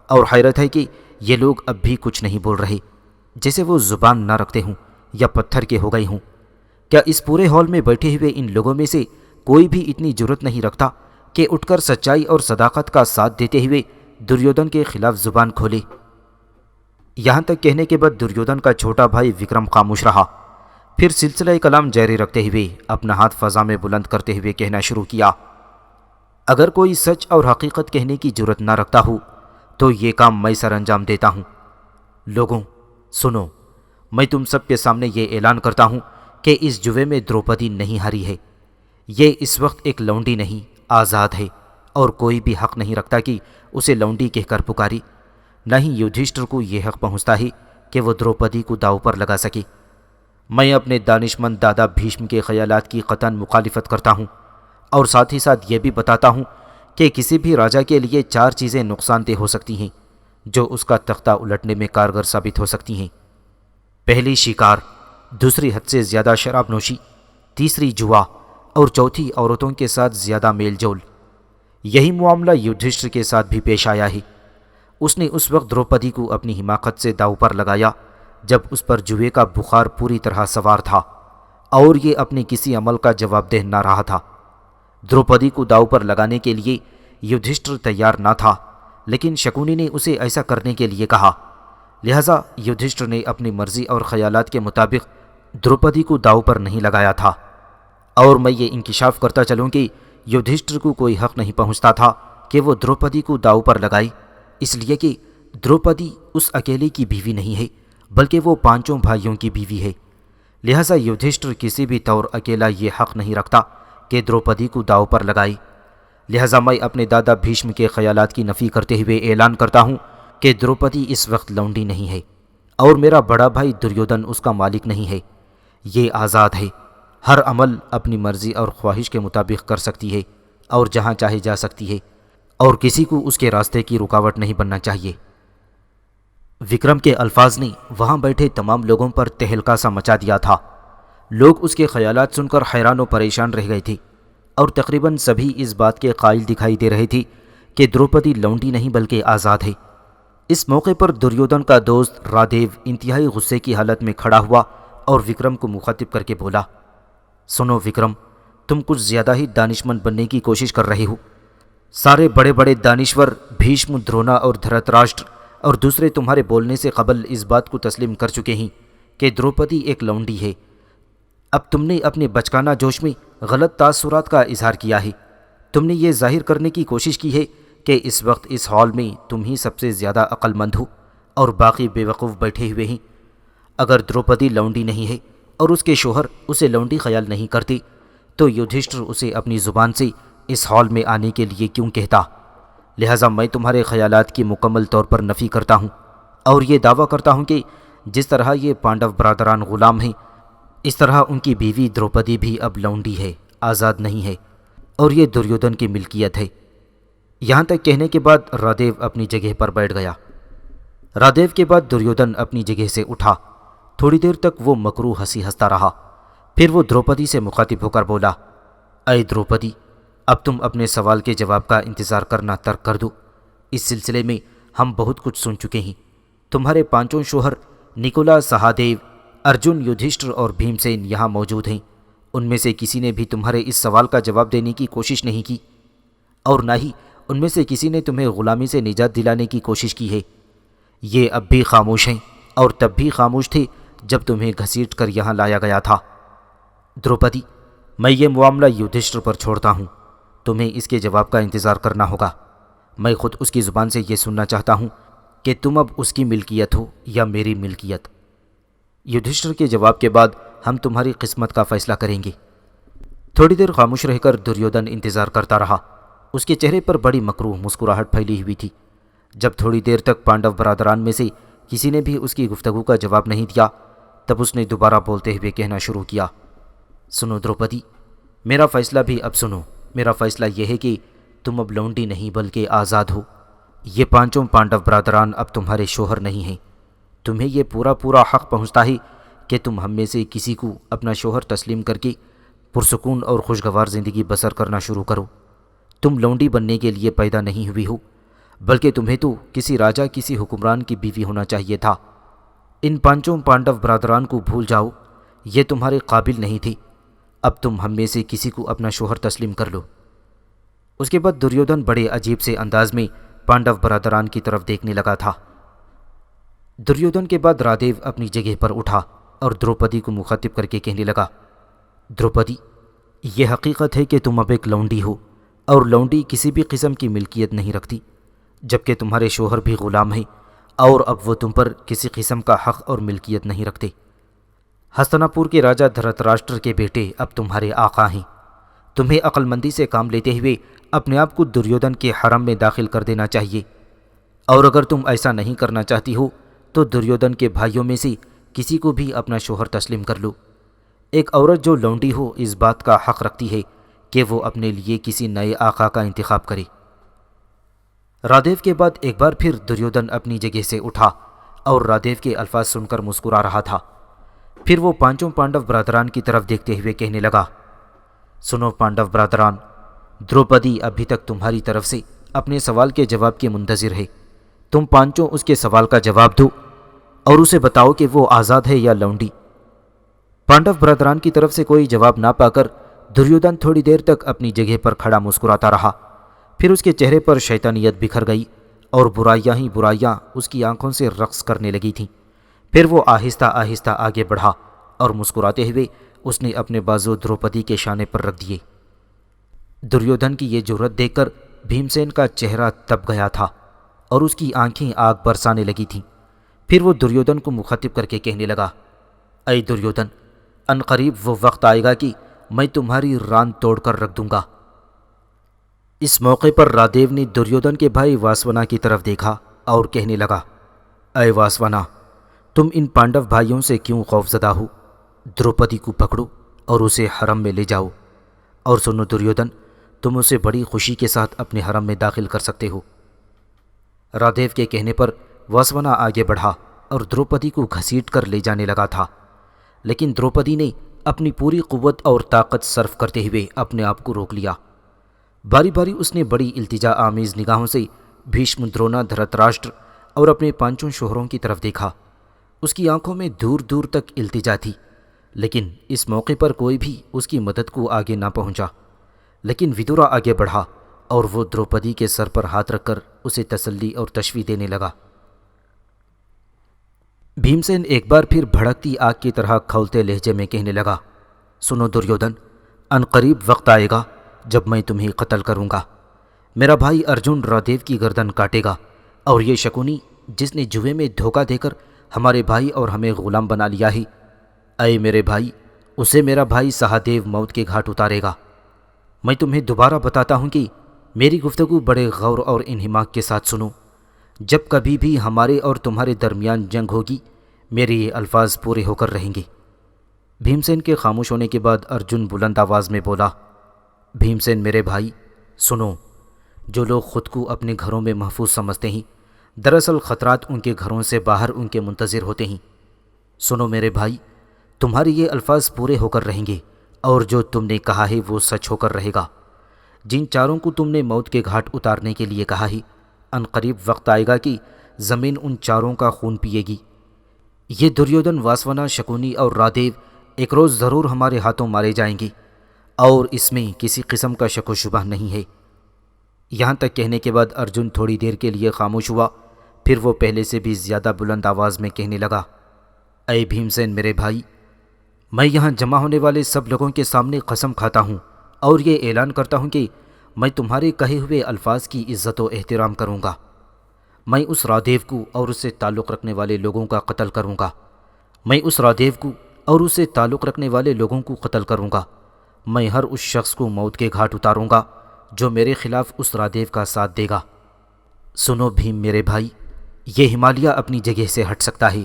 اور حیرت ہے کہ یہ لوگ اب بھی کچھ نہیں بول رہے، جیسے وہ زبان نہ رکھتے ہوں یا پتھر کے ہو گئے ہوں۔ کیا اس پورے ہال میں بیٹھے ہوئے ان لوگوں میں سے کوئی بھی اتنی جرت نہیں رکھتا کہ اٹھ کر سچائی اور صداقت کا ساتھ دیتے ہوئے دریودن کے خلاف زبان کھولے؟ یہاں تک کہنے کے بعد دریودن کا چھوٹا بھائی وکرم خاموش رہا، پھر سلسلہ کلام جاری رکھتے ہوئے اپنا ہاتھ فضا میں بلند کرتے ہوئے کہنا شروع کیا، اگر کوئی سچ اور حقیقت کہنے کی جرت نہ رکھتا ہو تو یہ کام میں سر انجام دیتا ہوں۔ لوگوں سنو، میں تم سب کے سامنے یہ اعلان کرتا ہوں کہ اس جوے میں دروپدی نہیں ہاری ہے۔ یہ اس وقت ایک لونڈی نہیں، آزاد ہے، اور کوئی بھی حق نہیں رکھتا کہ اسے لونڈی کہہ کر پکاری۔ نہ ہی یدھشٹر کو یہ حق پہنچتا ہے کہ وہ دروپدی کو داؤ پر لگا سکے۔ میں اپنے دانشمند دادا بھیشم کے خیالات کی قطعاً مخالفت کرتا ہوں، اور ساتھ ہی ساتھ یہ بھی بتاتا ہوں کہ کسی بھی راجا کے لیے 4 چیزیں نقصان دہ ہو سکتی ہیں جو اس کا تختہ الٹنے میں کارگر ثابت ہو سکتی ہیں۔ پہلی شکار، دوسری حد سے زیادہ شراب نوشی، تیسری جوا، اور چوتھی عورتوں کے ساتھ زیادہ میل جول۔ یہی معاملہ یدھشٹر کے ساتھ بھی پیش آیا ہے۔ اس نے اس وقت دروپدی کو اپنی حماقت سے داؤ پر لگایا جب اس پر جوئے کا بخار پوری طرح سوار تھا اور یہ اپنے کسی عمل کا جواب دہ نہ رہا تھا۔ دروپدی کو داؤ پر لگانے کے لیے یدھشٹر تیار نہ تھا، لیکن شکونی نے اسے ایسا کرنے کے لیے کہا، لہذا یدھشٹر نے اپنی مرضی اور خیالات کے مطابق دروپدی کو داؤ پر نہیں لگایا تھا۔ اور میں یہ انکشاف کرتا چلوں کہ یدھشٹر کو کوئی حق نہیں پہنچتا تھا کہ وہ دروپدی کو داؤ پر لگائے، اس لیے کہ دروپدی اس اکیلے کی بیوی نہیں ہے بلکہ وہ 5 بھائیوں کی بیوی ہے۔ لہذا یدھشٹر کسی بھی طور اکیلا یہ حق نہیں رکھتا کہ دروپدی کو داؤ پر لگائے۔ لہذا میں اپنے دادا بھیشم کے خیالات کی نفی کرتے ہوئے اعلان کرتا ہوں کہ دروپدی اس وقت لونڈی نہیں ہے، اور میرا بڑا بھائی دریودن اس کا مالک نہیں ہے۔ یہ آزاد ہے، ہر عمل اپنی مرضی اور خواہش کے مطابق کر سکتی ہے اور جہاں چاہے جا سکتی ہے، اور کسی کو اس کے راستے کی رکاوٹ نہیں بننا چاہیے۔ وکرم کے الفاظ نے وہاں بیٹھے تمام لوگوں پر تہلکہ سا مچا دیا تھا۔ لوگ اس کے خیالات سن کر حیران و پریشان رہ گئے تھے، اور تقریباً سبھی اس بات کے قائل دکھائی دے رہے تھے کہ دروپدی لونڈی نہیں بلکہ آزاد ہے۔ اس موقع پر دریودن کا دوست رادیو انتہائی غصے کی حالت میں کھڑا ہوا اور وکرم کو مخاطب کر کے بولا، سنو وکرم، تم کچھ زیادہ ہی دانشمند بننے کی کوشش کر رہے ہو۔ سارے بڑے بڑے دانشور بھیشم، درونا اور دھرتراشٹر اور دوسرے تمہارے بولنے سے قبل اس بات کو تسلیم کر چکے ہیں کہ دروپدی ایک لونڈی ہے۔ اب تم نے اپنے بچکانہ جوش میں غلط تاثرات کا اظہار کیا ہے۔ تم نے یہ ظاہر کرنے کی کوشش کی ہے کہ اس وقت اس ہال میں تم ہی سب سے زیادہ عقل مند ہو اور باقی بے وقوف بیٹھے ہوئے ہیں۔ اگر دروپدی لونڈی نہیں ہے اور اس کے شوہر اسے لونڈی خیال نہیں کرتے تو یدھشٹر اسے اپنی زبان سے اس ہال میں آنے کے لیے کیوں کہتا؟ لہٰذا میں تمہارے خیالات کی مکمل طور پر نفی کرتا ہوں اور یہ دعویٰ کرتا ہوں کہ جس طرح یہ پانڈو برادران غلام ہیں، اس طرح ان کی بیوی دروپدی بھی اب لونڈی ہے، آزاد نہیں ہے، اور یہ دریودن کی ملکیت ہے۔ یہاں تک کہنے کے بعد رادیو اپنی جگہ پر بیٹھ گیا۔ رادیو کے بعد دریودن اپنی جگہ سے اٹھا۔ تھوڑی دیر تک وہ مکروہ ہنسی ہنستا رہا، پھر وہ دروپدی سے مخاطب ہو کر بولا، اے دروپدی، اب تم اپنے سوال کے جواب کا انتظار کرنا ترک کر دو۔ اس سلسلے میں ہم بہت کچھ سن چکے ہیں۔ تمہارے 5 شوہر نکولا، سہادیو، ارجن، یدھشٹر اور بھیم سین یہاں موجود ہیں۔ ان میں سے کسی نے بھی تمہارے اس سوال کا جواب دینے کی کوشش نہیں کی، اور نہ ہی ان میں سے کسی نے تمہیں غلامی سے نجات دلانے کی کوشش کی ہے۔ یہ اب بھی خاموش ہیں اور تب بھی خاموش تھے جب تمہیں گھسیٹ کر یہاں لایا گیا تھا۔ دروپدی، میں یہ معاملہ یدھشٹر پر چھوڑتا ہوں، تمہیں اس کے جواب کا انتظار کرنا ہوگا۔ میں خود اس کی زبان سے یہ سننا چاہتا ہوں کہ تم اب اس کی ملکیت ہو یا میری ملکیت۔ یدھشٹر کے جواب کے بعد ہم تمہاری قسمت کا فیصلہ کریں گے۔ تھوڑی دیر خاموش رہ کر دریودن انتظار کرتا رہا۔ اس کے چہرے پر بڑی مکروہ مسکراہٹ پھیلی ہوئی تھی۔ جب تھوڑی دیر تک پانڈو برادران میں سے کسی نے بھی اس کی گفتگو کا جواب نہیں دیا، تب اس نے دوبارہ بولتے ہوئے کہنا شروع کیا، سنو دروپدی، میرا فیصلہ بھی اب سنو۔ میرا فیصلہ یہ ہے کہ تم اب لونڈی نہیں بلکہ آزاد ہو۔ یہ 5 پانڈو برادران اب تمہارے شوہر نہیں ہیں۔ تمہیں یہ پورا حق پہنچتا ہے کہ تم ہم میں سے کسی کو اپنا شوہر تسلیم کر کے پرسکون اور خوشگوار زندگی بسر کرنا شروع کرو۔ تم لونڈی بننے کے لیے پیدا نہیں ہوئی ہو، بلکہ تمہیں تو کسی راجا، کسی حکمران کی بیوی ہونا چاہیے تھا۔ ان 5 پانڈو برادران کو بھول جاؤ، یہ تمہارے قابل نہیں تھے۔ اب تم ہم میں سے کسی کو اپنا شوہر تسلیم کر لو۔ اس کے بعد دریودن بڑے عجیب سے انداز میں پانڈو برادران کی طرف دیکھنے لگا تھا۔ دریودن کے بعد رادیو اپنی جگہ پر اٹھا اور دروپدی کو مخاطب کر کے کہنے لگا، دروپدی، یہ حقیقت ہے کہ تم اب ایک لونڈی ہو، اور لونڈی کسی بھی قسم کی ملکیت نہیں رکھتی، جبکہ تمہارے شوہر بھی غلام ہیں اور اب وہ تم پر کسی قسم کا حق اور ملکیت نہیں رکھتے۔ ہستناپور کے راجا دھرتراشٹر کے بیٹے اب تمہارے آقا ہیں۔ تمہیں عقل مندی سے کام لیتے ہوئے اپنے آپ کو دریودھن کے حرم میں داخل کر دینا چاہیے، اور اگر تم ایسا نہیں کرنا چاہتی ہو تو دریودھن کے بھائیوں میں سے کسی کو بھی اپنا شوہر تسلیم کر لو۔ ایک عورت جو لونڈی ہو اس بات کا حق رکھتی ہے کہ وہ اپنے لیے کسی نئے آقا کا انتخاب کرے۔ رادیو کے بعد ایک بار پھر دریودھن اپنی جگہ سے اٹھا اور رادیو کے الفاظ سن کر مسکرا رہا تھا۔ پھر وہ پانچوں پانڈو برادران کی طرف دیکھتے ہوئے کہنے لگا، سنو پانڈو برادران، دروپدی ابھی تک تمہاری طرف سے اپنے سوال کے جواب کے منتظر ہے۔ تم پانچوں اس کے سوال کا جواب دو اور اسے بتاؤ کہ وہ آزاد ہے یا لونڈی۔ پانڈو برادران کی طرف سے کوئی جواب نہ پا کر دریودھن تھوڑی دیر تک اپنی جگہ پر کھڑا مسکراتا رہا۔ پھر اس کے چہرے پر شیطانیت بکھر گئی اور برائیاں ہی برائیاں اس کی آنکھوں سے رقص کرنے لگی تھیں۔ پھر وہ آہستہ آہستہ آگے بڑھا اور مسکراتے ہوئے اس نے اپنے بازو دروپدی کے شانے پر رکھ دیے۔ دریودھن کی یہ جرأت دیکھ کر بھیم سین کا چہرہ تپ گیا تھا اور اس کی آنکھیں آگ برسانے لگی تھیں۔ پھر وہ دریودھن کو مخاطب کر کے کہنے لگا، اے دریودھن، ان قریب وہ وقت آئے گا کہ میں تمہاری ران توڑ کر رکھ دوں گا۔ اس موقع پر رادیو نے دریودھن کے بھائی واسونا کی طرف دیکھا اور کہنے لگا، اے واسونا، تم ان پانڈو بھائیوں سے کیوں خوفزدہ ہو؟ دروپدی کو پکڑو اور اسے حرم میں لے جاؤ، اور سنو دریودھن، تم اسے بڑی خوشی کے ساتھ اپنے حرم میں داخل کر سکتے ہو۔ رادیو کے کہنے پر واسونا آگے بڑھا اور دروپدی کو گھسیٹ کر لے جانے لگا تھا، لیکن دروپدی نے اپنی پوری قوت اور طاقت صرف کرتے ہوئے اپنے آپ کو روک لیا۔ باری باری اس نے بڑی التجا آمیز نگاہوں سے بھیشم، درونا، دھرتراشٹر اور اپنے پانچوں شوہروں کی طرف دیکھا۔ اس کی آنکھوں میں دور دور تک التجا تھی، لیکن اس موقع پر کوئی بھی اس کی مدد کو آگے نہ پہنچا۔ لیکن ودورا آگے بڑھا اور وہ دروپدی کے سر پر ہاتھ رکھ کر اسے تسلی اور تشویح دینے لگا۔ بھیم سین ایک بار پھر بھڑکتی آگ کی طرح کھولتے لہجے میں کہنے لگا، سنو دریودھن، ان قریب وقت آئے گا جب میں تمہیں قتل کروں گا۔ میرا بھائی ارجن رادیو کی گردن کاٹے گا، اور یہ شکونی جس نے جوئے میں دھوکہ دے کر ہمارے بھائی اور ہمیں غلام بنا لیا ہے، اے میرے بھائی، اسے میرا بھائی سہادیو موت کے گھاٹ اتارے گا۔ میں تمہیں دوبارہ بتاتا ہوں کہ میری گفتگو بڑے غور اور انہماک کے ساتھ سنو۔ جب کبھی بھی ہمارے اور تمہارے درمیان جنگ ہوگی، میرے یہ الفاظ پورے ہو کر رہیں گے۔ بھیم سین کے خاموش ہونے کے بعد ارجن بلند آواز میں بولا، بھیم سین میرے بھائی سنو، جو لوگ خود کو اپنے گھروں میں محفوظ سمجھتے ہیں، دراصل خطرات ان کے گھروں سے باہر ان کے منتظر ہوتے ہیں۔ سنو میرے بھائی، تمہارے یہ الفاظ پورے ہو کر رہیں گے، اور جو تم نے کہا ہے وہ سچ ہو کر رہے گا۔ جن چاروں کو تم نے موت کے گھاٹ اتارنے کے لیے کہا ہے، ان قریب وقت آئے گا کہ زمین ان چاروں کا خون پیے گی۔ یہ دریودھن، واسونا، شکونی اور رادیو ایک روز ضرور ہمارے ہاتھوں مارے جائیں گے، اور اس میں کسی قسم کا شک و شبہ نہیں ہے۔ یہاں تک کہنے کے بعد ارجن تھوڑی دیر کے لیے خاموش ہوا، پھر وہ پہلے سے بھی زیادہ بلند آواز میں کہنے لگا، اے بھیم سین میرے بھائی، میں یہاں جمع ہونے والے سب لوگوں کے سامنے قسم کھاتا ہوں اور یہ اعلان کرتا ہوں کہ میں تمہارے کہے ہوئے الفاظ کی عزت و احترام کروں گا۔ میں اس رادیو کو اور اس سے تعلق رکھنے والے لوگوں کا قتل کروں گا۔ میں اس رادیو کو اور اس سے تعلق رکھنے والے لوگوں کو قتل کروں گا۔ میں ہر اس شخص کو موت کے گھاٹ اتاروں گا جو میرے خلاف اس رادیو کا ساتھ دے گا۔ سنو بھیم میرے بھائی، یہ ہمالیہ اپنی جگہ سے ہٹ سکتا ہے،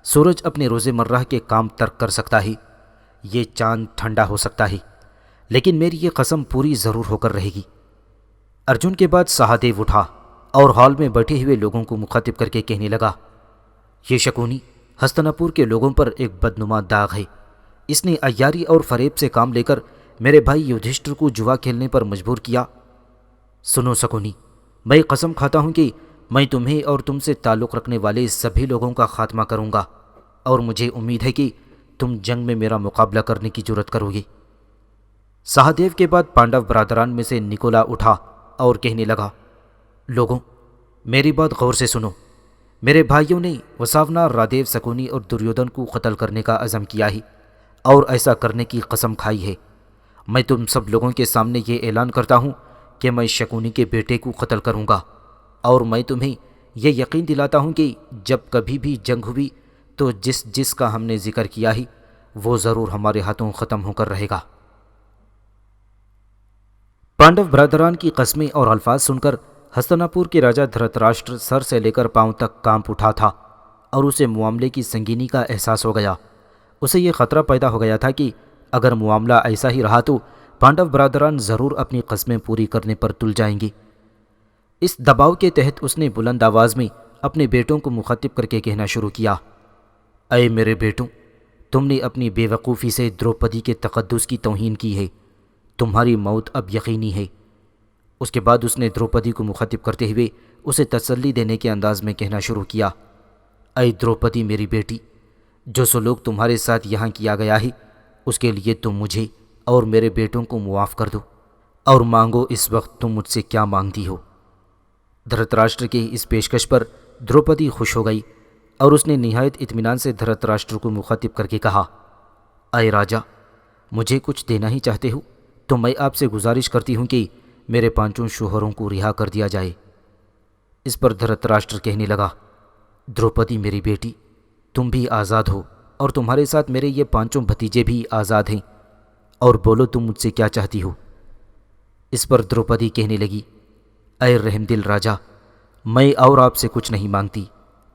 سورج اپنے روز مرہ کے کام ترک کر سکتا ہے، یہ چاند ٹھنڈا ہو سکتا ہے، لیکن میری یہ قسم پوری ضرور ہو کر رہے گی۔ ارجن کے بعد سہادیو اٹھا اور ہال میں بیٹھے ہوئے لوگوں کو مخاطب کر کے کہنے لگا، یہ شکونی ہستناپور کے لوگوں پر ایک بدنما داغ ہے۔ اس نے عیاری اور فریب سے کام لے کر میرے بھائی یدھشٹر کو جوا کھیلنے پر مجبور کیا۔ سنو شکونی، میں قسم کھاتا ہوں کہ میں تمہیں اور تم سے تعلق رکھنے والے سبھی لوگوں کا خاتمہ کروں گا، اور مجھے امید ہے کہ تم جنگ میں میرا مقابلہ کرنے کی جرأت کرو گے۔ سہادیو کے بعد پانڈو برادران میں سے نکولا اٹھا اور کہنے لگا، لوگوں، میری بات غور سے سنو۔ میرے بھائیوں نے وساونا، رادیو، شکونی اور دریودھن کو قتل کرنے کا عزم کیا ہے اور ایسا کرنے کی قسم کھائی ہے۔ میں تم سب لوگوں کے سامنے یہ اعلان کرتا ہوں کہ میں شکونی کے بیٹے کو قتل کروں گا، اور میں تمہیں یہ یقین دلاتا ہوں کہ جب کبھی بھی جنگ ہوئی تو جس کا ہم نے ذکر کیا ہی وہ ضرور ہمارے ہاتھوں ختم ہو کر رہے گا۔ پانڈو برادران کی قسمیں اور الفاظ سن کر ہستنا پور کے راجا دھرتراشٹر سر سے لے کر پاؤں تک کانپ اٹھا تھا اور اسے معاملے کی سنگینی کا احساس ہو گیا۔ اسے یہ خطرہ پیدا ہو گیا تھا کہ اگر معاملہ ایسا ہی رہا تو پانڈو برادران ضرور اپنی قسمیں پوری کرنے پر تل جائیں گے۔ اس دباؤ کے تحت اس نے بلند آواز میں اپنے بیٹوں کو مخاطب کر کے کہنا شروع کیا، اے میرے بیٹوں، تم نے اپنی بے وقوفی سے دروپدی کے تقدس کی توہین کی ہے، تمہاری موت اب یقینی ہے۔ اس کے بعد اس نے دروپدی کو مخاطب کرتے ہوئے اسے تسلی دینے کے انداز میں کہنا شروع کیا، اے دروپدی میری بیٹی، جو سلوک تمہارے ساتھ یہاں کیا گیا ہے اس کے لیے تم مجھے اور میرے بیٹوں کو معاف کر دو اور مانگو اس وقت تم مجھ سے کیا مانگتی ہو۔ دھرتراشٹر کی اس پیشکش پر دروپدی خوش ہو گئی اور اس نے نہایت اطمینان سے دھرتراشٹر کو مخاطب کر کے کہا، اے راجا، مجھے کچھ دینا ہی چاہتے ہو تو میں آپ سے گزارش کرتی ہوں کہ میرے 5 شوہروں کو رہا کر دیا جائے۔ اس پر دھرتراشٹر کہنے لگا، دروپدی میری بیٹی، تم بھی آزاد ہو اور تمہارے ساتھ میرے یہ 5 بھتیجے بھی آزاد ہیں، اور بولو تم مجھ سے کیا چاہتی ہو۔ اس پر دروپدی کہنے لگی، اے رحم دل راجا، میں اور آپ سے کچھ نہیں مانگتی،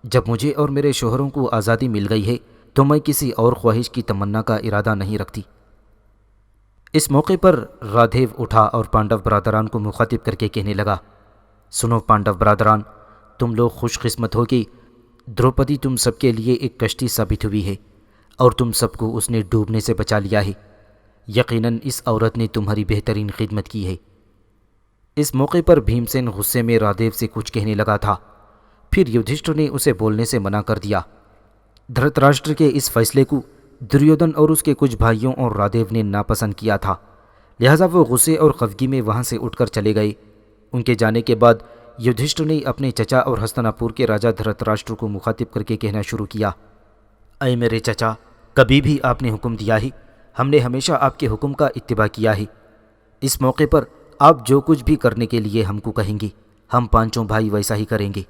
جب مجھے اور میرے شوہروں کو آزادی مل گئی ہے تو میں کسی اور خواہش کی تمنا کا ارادہ نہیں رکھتی۔ اس موقع پر رادھیو اٹھا اور پانڈو برادران کو مخاطب کر کے کہنے لگا، سنو پانڈو برادران، تم لوگ خوش قسمت ہو کہ دروپدی تم سب کے لیے ایک کشتی ثابت ہوئی ہے اور تم سب کو اس نے ڈوبنے سے بچا لیا ہے۔ یقیناً اس عورت نے تمہاری بہترین خدمت کی ہے۔ اس موقع پر بھیم سین غصے میں رادھیو سے کچھ کہنے لگا تھا، پھر یدھشٹر نے اسے بولنے سے منع کر دیا۔ دھرتراشٹر کے اس فیصلے کو دریودھن اور اس کے کچھ بھائیوں اور رادھیو نے ناپسند کیا تھا، لہٰذا وہ غصے اور خفگی میں وہاں سے اٹھ کر چلے گئے۔ ان کے جانے کے بعد یدھشٹر نے اپنے چچا اور ہستنا پور کے راجا دھرتراشٹر کو مخاطب کر کے کہنا شروع کیا، اے میرے چچا، کبھی بھی آپ نے حکم دیا ہے، ہم نے ہمیشہ آپ کے حکم کا اتباع کیا ہے۔ اس موقع پر آپ جو کچھ بھی کرنے کے لیے ہم کو کہیں گے ہم 5 بھائی ویسا ہی کریں گے۔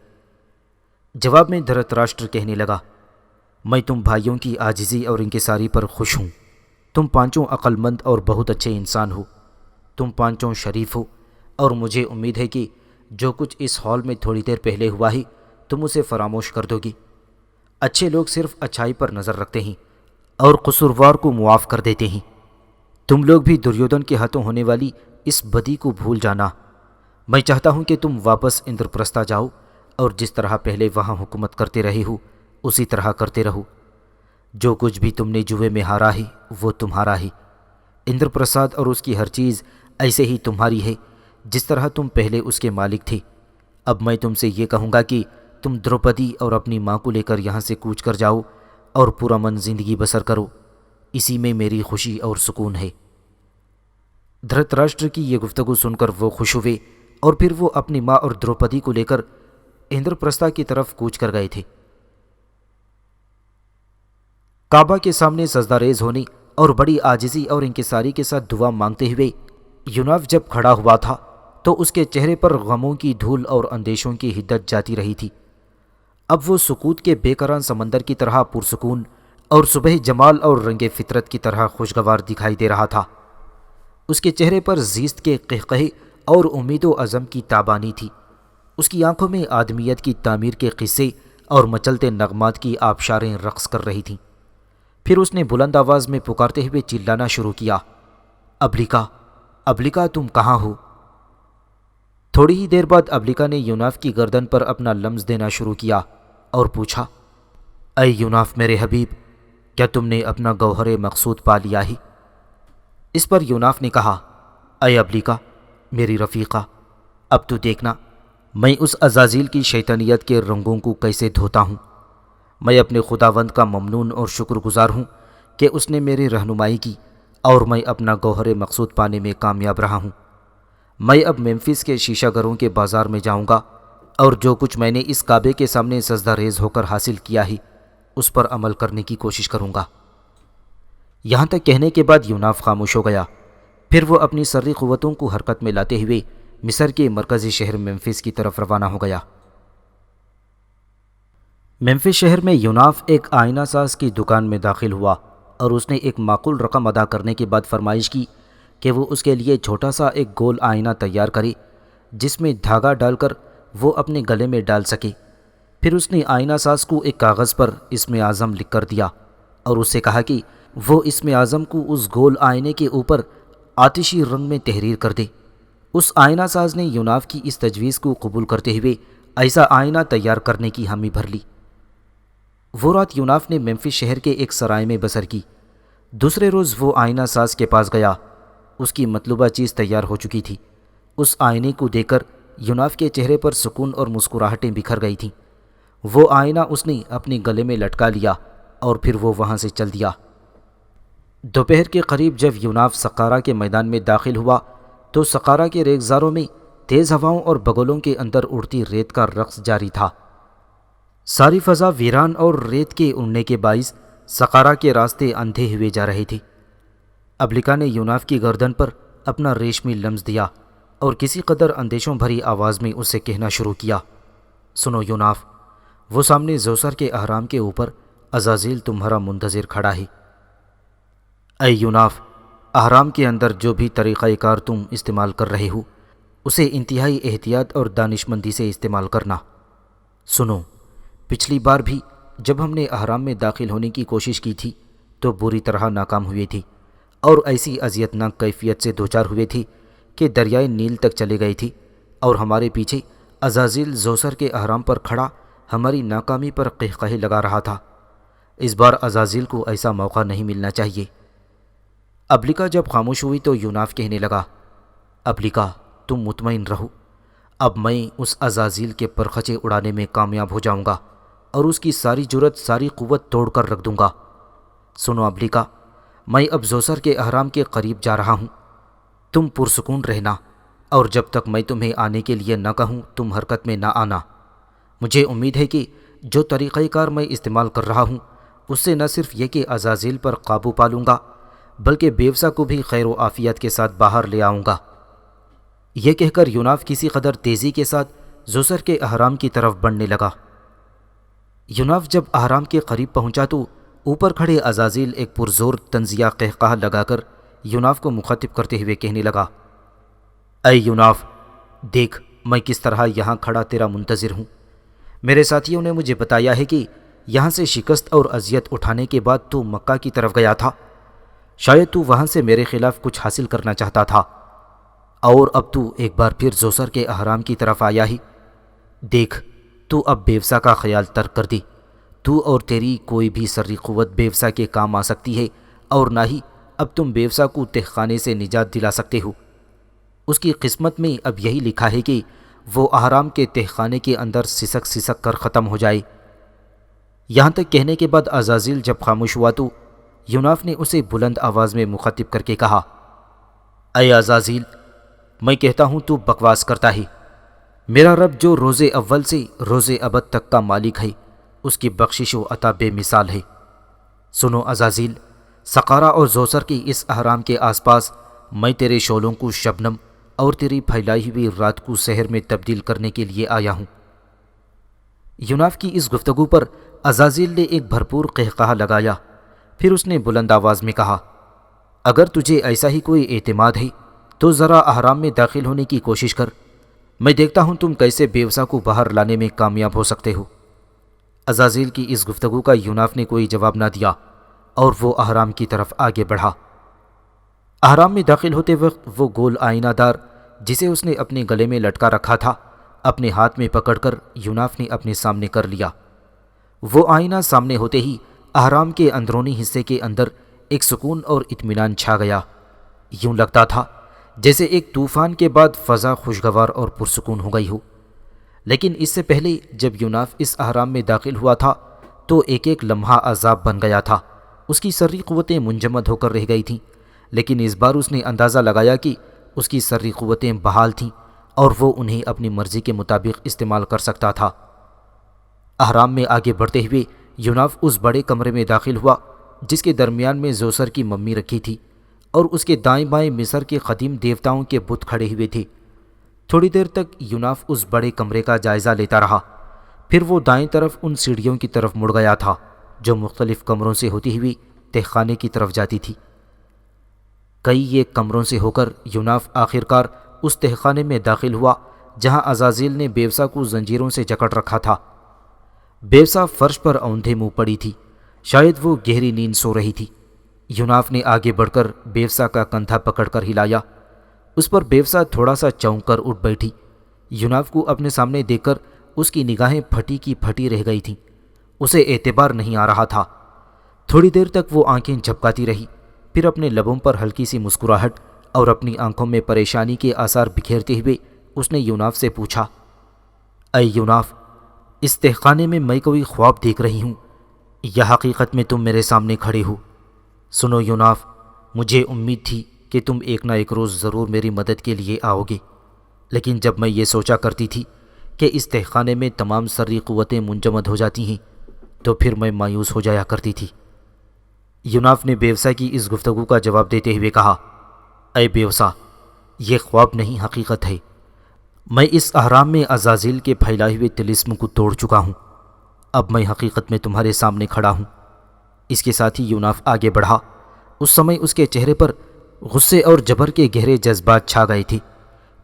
جواب میں دھرتراشٹر کہنے لگا، میں تم بھائیوں کی عاجزی اور انکساری پر خوش ہوں۔ تم 5 عقل مند اور بہت اچھے انسان ہو، تم 5 شریف ہو، اور مجھے امید ہے کہ جو کچھ اس ہال میں تھوڑی دیر پہلے ہوا ہے تم اسے فراموش کر دو گی۔ اچھے لوگ صرف اچھائی پر نظر رکھتے ہیں اور قصوروار کو معاف کر دیتے ہیں۔ تم لوگ بھی دریودھن کے ہاتھوں ہونے والی اس بدی کو بھول جانا۔ میں چاہتا ہوں کہ تم واپس اندرپرستھا جاؤ اور جس طرح پہلے وہاں حکومت کرتے رہے ہو اسی طرح کرتے رہو۔ جو کچھ بھی تم نے جوئے میں ہارا ہے وہ تمہارا ہے۔ اندرپرستھ اور اس کی ہر چیز ایسے ہی تمہاری ہے جس طرح تم پہلے اس کے مالک تھے۔ اب میں تم سے یہ کہوں گا کہ تم دروپدی اور اپنی ماں کو لے کر یہاں سے کوچ کر جاؤ اور پورا من زندگی بسر کرو، اسی میں میری خوشی اور سکون ہے۔ دھرتراشٹر کی یہ گفتگو سن کر وہ خوش ہوئے اور پھر وہ اپنی ماں اور دروپدی کو لے کر اندرپرستھا کی طرف کوچ کر گئے تھے۔ کعبہ کے سامنے سجدہ ریز ہونے اور بڑی عاجزی اور انکساری کے ساتھ دعا مانگتے ہوئے یوناف جب کھڑا ہوا تھا تو اس کے چہرے پر غموں کی دھول اور اندیشوں کی حدت جاتی رہی تھی۔ اب وہ سکوت کے بے کران سمندر کی طرح پرسکون اور صبح جمال اور رنگ فطرت کی طرح خوشگوار دکھائی دے رہا تھا۔ اس کے چہرے پر زیست کے قہقہے اور امید و عزم کی تابانی تھی۔ اس کی آنکھوں میں آدمیت کی تعمیر کے قصے اور مچلتے نغمات کی آبشاریں رقص کر رہی تھیں۔ پھر اس نے بلند آواز میں پکارتے ہوئے چلانا شروع کیا، ابلیکا، ابلیکا، تم کہاں ہو؟ تھوڑی ہی دیر بعد ابلیکا نے یوناف کی گردن پر اپنا لمس دینا شروع کیا اور پوچھا، اے یوناف میرے حبیب، کیا تم نے اپنا گوہر مقصود پا لیا ہے؟ اس پر یوناف نے کہا، اے ابلیکا میری رفیقہ، اب تو دیکھنا میں اس عزازیل کی شیطانیت کے رنگوں کو کیسے دھوتا ہوں۔ میں اپنے خداوند کا ممنون اور شکر گزار ہوں کہ اس نے میری رہنمائی کی اور میں اپنا گوہر مقصود پانے میں کامیاب رہا ہوں۔ میں اب میمفس کے شیشہ گروں کے بازار میں جاؤں گا اور جو کچھ میں نے اس کعبے کے سامنے سجدہ ریز ہو کر حاصل کیا ہے اس پر عمل کرنے کی کوشش کروں گا۔ یہاں تک کہنے کے بعد یوناف خاموش ہو گیا۔ پھر وہ اپنی سری قوتوں کو حرکت میں لاتے ہوئے مصر کے مرکزی شہر میمفس کی طرف روانہ ہو گیا۔ ممفس شہر میں یوناف ایک آئینہ ساز کی دکان میں داخل ہوا اور اس نے ایک معقول رقم ادا کرنے کے بعد فرمائش کی کہ وہ اس کے لیے چھوٹا سا ایک گول آئینہ تیار کرے جس میں دھاگا ڈال کر وہ اپنے گلے میں ڈال سکے۔ پھر اس نے آئینہ ساز کو ایک کاغذ پر اسم اعظم لکھ کر دیا اور اس سے کہا کہ وہ اسم اعظم کو اس گول آئینے کے اوپر آتشی رنگ میں تحریر کر دے۔ اس آئینہ ساز نے یوناف کی اس تجویز کو قبول کرتے ہوئے ایسا آئینہ تیار کرنے کی حامی بھر لی۔ وہ رات یوناف نے ممفس شہر کے ایک سرائے میں بسر کی۔ دوسرے روز وہ آئینہ ساز کے پاس گیا۔ اس کی مطلوبہ چیز تیار ہو چکی تھی۔ اس آئینے کو دیکھ کر یوناف کے چہرے پر سکون اور مسکراہٹیں بکھر گئی تھیں۔ وہ آئینہ اس نے اپنے گلے میں لٹکا لیا اور پھر وہ وہاں سے چل دیا۔ دوپہر کے قریب جب یوناف سقارہ کے میدان میں داخل ہوا تو سقارہ کے ریگزاروں میں تیز ہواؤں اور بگولوں کے اندر اڑتی ریت کا رقص جاری تھا۔ ساری فضا ویران اور ریت کے اڑنے کے باعث سقارہ کے راستے اندھے ہوئے جا رہے تھے۔ ابلکا نے یوناف کی گردن پر اپنا ریشمی لمس دیا اور کسی قدر اندیشوں بھری آواز میں اسے کہنا شروع کیا، سنو یوناف، وہ سامنے زوسر کے اہرام کے اوپر عزازیل تمہارا منتظر کھڑا ہے۔ اے یوناف، اہرام کے اندر جو بھی طریقہ کار تم استعمال کر رہے ہو اسے انتہائی احتیاط اور دانشمندی سے استعمال کرنا۔ سنو، پچھلی بار بھی جب ہم نے اہرام میں داخل ہونے کی کوشش کی تھی تو بری طرح ناکام ہوئے تھی اور ایسی اذیتناک کیفیت سے دوچار ہوئے تھی کہ دریائے نیل تک چلے گئے تھی اور ہمارے پیچھے عزازیل زوسر کے اہرام پر کھڑا ہماری ناکامی پر قہقہے لگا رہا تھا۔ اس بار عزازیل کو ایسا موقع نہیں ملنا چاہیے۔ ابلکا جب خاموش ہوئی تو یوناف کہنے لگا، ابلکا، تم مطمئن رہو، اب میں اس عزازیل کے پرخچے اڑانے میں کامیاب ہو جاؤں گا اور اس کی ساری جرت، ساری قوت توڑ کر رکھ دوں گا۔ سنو ابلکا، میں اب زوسر کے اہرام کے قریب جا رہا ہوں، تم پرسکون رہنا اور جب تک میں تمہیں آنے کے لیے نہ کہوں تم حرکت میں نہ آنا۔ مجھے امید ہے کہ جو طریقہ کار میں استعمال کر رہا ہوں اس سے نہ صرف یہ کہ عزازیل پر قابو پا لوں گا بلکہ بیوسا کو بھی خیر و عافیت کے ساتھ باہر لے آؤں گا۔ یہ کہہ کر یوناف کسی قدر تیزی کے ساتھ زوسر کے اہرام کی طرف بڑھنے لگا۔ یوناف جب اہرام کے قریب پہنچا تو اوپر کھڑے عزازیل ایک پرزور طنزیہ قہقہہ لگا کر یوناف کو مخاطب کرتے ہوئے کہنے لگا، اے یوناف، دیکھ میں کس طرح یہاں کھڑا تیرا منتظر ہوں۔ میرے ساتھیوں نے مجھے بتایا ہے کہ یہاں سے شکست اور اذیت اٹھانے کے بعد تو مکہ کی طرف گیا تھا، شاید تو وہاں سے میرے خلاف کچھ حاصل کرنا چاہتا تھا، اور اب تو ایک بار پھر زوسر کے اہرام کی طرف آیا ہی۔ دیکھ، تو اب بیوسا کا خیال ترک کر دی۔ تو اور تیری کوئی بھی سری قوت بیوسا کے کام آ سکتی ہے اور نہ ہی اب تم بیوسا کو تہخانے سے نجات دلا سکتے ہو۔ اس کی قسمت میں اب یہی لکھا ہے کہ وہ اہرام کے تہخانے کے اندر سسک سسک کر ختم ہو جائے۔ یہاں تک کہنے کے بعد عزازیل جب خاموش ہوا تو یوناف نے اسے بلند آواز میں مخاطب کر کے کہا، اے عزازیل، میں کہتا ہوں تو بکواس کرتا ہے۔ میرا رب جو روز اول سے روز ابد تک کا مالک ہے اس کی بخشش و عطا بے مثال ہے۔ سنو عزازیل، سقارہ اور زوسر کی اس اہرام کے آس پاس میں تیرے شعلوں کو شبنم اور تیری پھیلائی ہوئی رات کو سحر میں تبدیل کرنے کے لیے آیا ہوں۔ یوناف کی اس گفتگو پر عزازیل نے ایک بھرپور قہقہہ لگایا، پھر اس نے بلند آواز میں کہا، اگر تجھے ایسا ہی کوئی اعتماد ہے تو ذرا اہرام میں داخل ہونے کی کوشش کر، میں دیکھتا ہوں تم کیسے بیوسا کو باہر لانے میں کامیاب ہو سکتے ہو۔ عزازیل کی اس گفتگو کا یوناف نے کوئی جواب نہ دیا اور وہ اہرام کی طرف آگے بڑھا۔ اہرام میں داخل ہوتے وقت وہ گول آئینہ دار جسے اس نے اپنے گلے میں لٹکا رکھا تھا اپنے ہاتھ میں پکڑ کر یوناف نے اپنے سامنے کر لیا۔ وہ آئینہ سامنے ہوتے ہی اہرام کے اندرونی حصے کے اندر ایک سکون اور اطمینان چھا گیا۔ یوں لگتا تھا جیسے ایک طوفان کے بعد فضا خوشگوار اور پرسکون ہو گئی ہو۔ لیکن اس سے پہلے جب یوناف اس اہرام میں داخل ہوا تھا تو ایک ایک لمحہ عذاب بن گیا تھا۔ اس کی سری قوتیں منجمد ہو کر رہ گئی تھیں، لیکن اس بار اس نے اندازہ لگایا کہ اس کی سری قوتیں بحال تھیں اور وہ انہیں اپنی مرضی کے مطابق استعمال کر سکتا تھا۔ اہرام میں آگے بڑھتے ہوئے یوناف اس بڑے کمرے میں داخل ہوا جس کے درمیان میں زوسر کی ممی رکھی تھی اور اس کے دائیں بائیں مصر کے قدیم دیوتاؤں کے بت کھڑے ہوئے تھے۔ تھوڑی دیر تک یوناف اس بڑے کمرے کا جائزہ لیتا رہا، پھر وہ دائیں طرف ان سیڑھیوں کی طرف مڑ گیا تھا جو مختلف کمروں سے ہوتی ہوئی تہخانے کی طرف جاتی تھی۔ کئی ایک کمروں سے ہو کر یوناف آخرکار اس تہخانے میں داخل ہوا جہاں عزازیل نے بیوسا کو زنجیروں سے جکڑ رکھا تھا۔ بیوسا فرش پر اوندھے منہ پڑی تھی، شاید وہ گہری نیند سو رہی تھی۔ یوناف نے آگے بڑھ کر بیوسا کا کندھا پکڑ کر ہلایا۔ اس پر بیوسا تھوڑا سا چونک کر اٹھ بیٹھی۔ یوناف کو اپنے سامنے دیکھ کر اس کی نگاہیں پھٹی کی پھٹی رہ گئی تھیں۔ اسے اعتبار نہیں آ رہا تھا۔ تھوڑی دیر تک وہ آنکھیں جھپکاتی رہی، پھر اپنے لبوں پر ہلکی سی مسکراہٹ اور اپنی آنکھوں میں پریشانی کے آثار بکھیرتے ہوئے اس نے یوناف سے پوچھا، اے یوناف، اس تہخانے میں کوئی خواب دیکھ رہی ہوں یا حقیقت میں تم میرے سامنے کھڑے ہو؟ سنو یوناف، مجھے امید تھی کہ تم ایک نہ ایک روز ضرور میری مدد کے لیے آؤ گے، لیکن جب میں یہ سوچا کرتی تھی کہ اس تہخانے میں تمام سری قوتیں منجمد ہو جاتی ہیں تو پھر میں مایوس ہو جایا کرتی تھی۔ یوناف نے بیوسا کی اس گفتگو کا جواب دیتے ہوئے کہا، اے بیوسا، یہ خواب نہیں حقیقت ہے۔ میں اس احرام میں عزازیل کے پھیلائے ہوئے طلسم کو توڑ چکا ہوں۔ اب میں حقیقت میں تمہارے سامنے کھڑا ہوں۔ اس کے ساتھ ہی یوناف آگے بڑھا۔ اس سمے اس کے چہرے پر غصے اور جبر کے گہرے جذبات چھا گئے تھے۔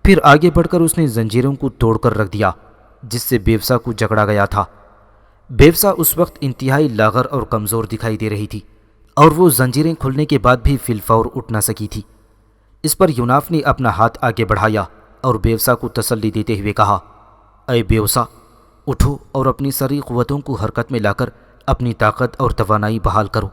پھر آگے بڑھ کر اس نے زنجیروں کو توڑ کر رکھ دیا جس سے بیوسا کو جکڑا گیا تھا۔ بیوسا اس وقت انتہائی لاغر اور کمزور دکھائی دے رہی تھی اور وہ زنجیریں کھلنے کے بعد بھی فی الفور اٹھ نہ سکی تھی۔ اس پر یوناف نے اپنا ہاتھ آگے بڑھایا اور بیوسا کو تسلی دیتے ہوئے کہا، اے بیوسا، اٹھو اور اپنی ساری قوتوں کو حرکت میں لا کر اپنی طاقت اور توانائی بحال کرو۔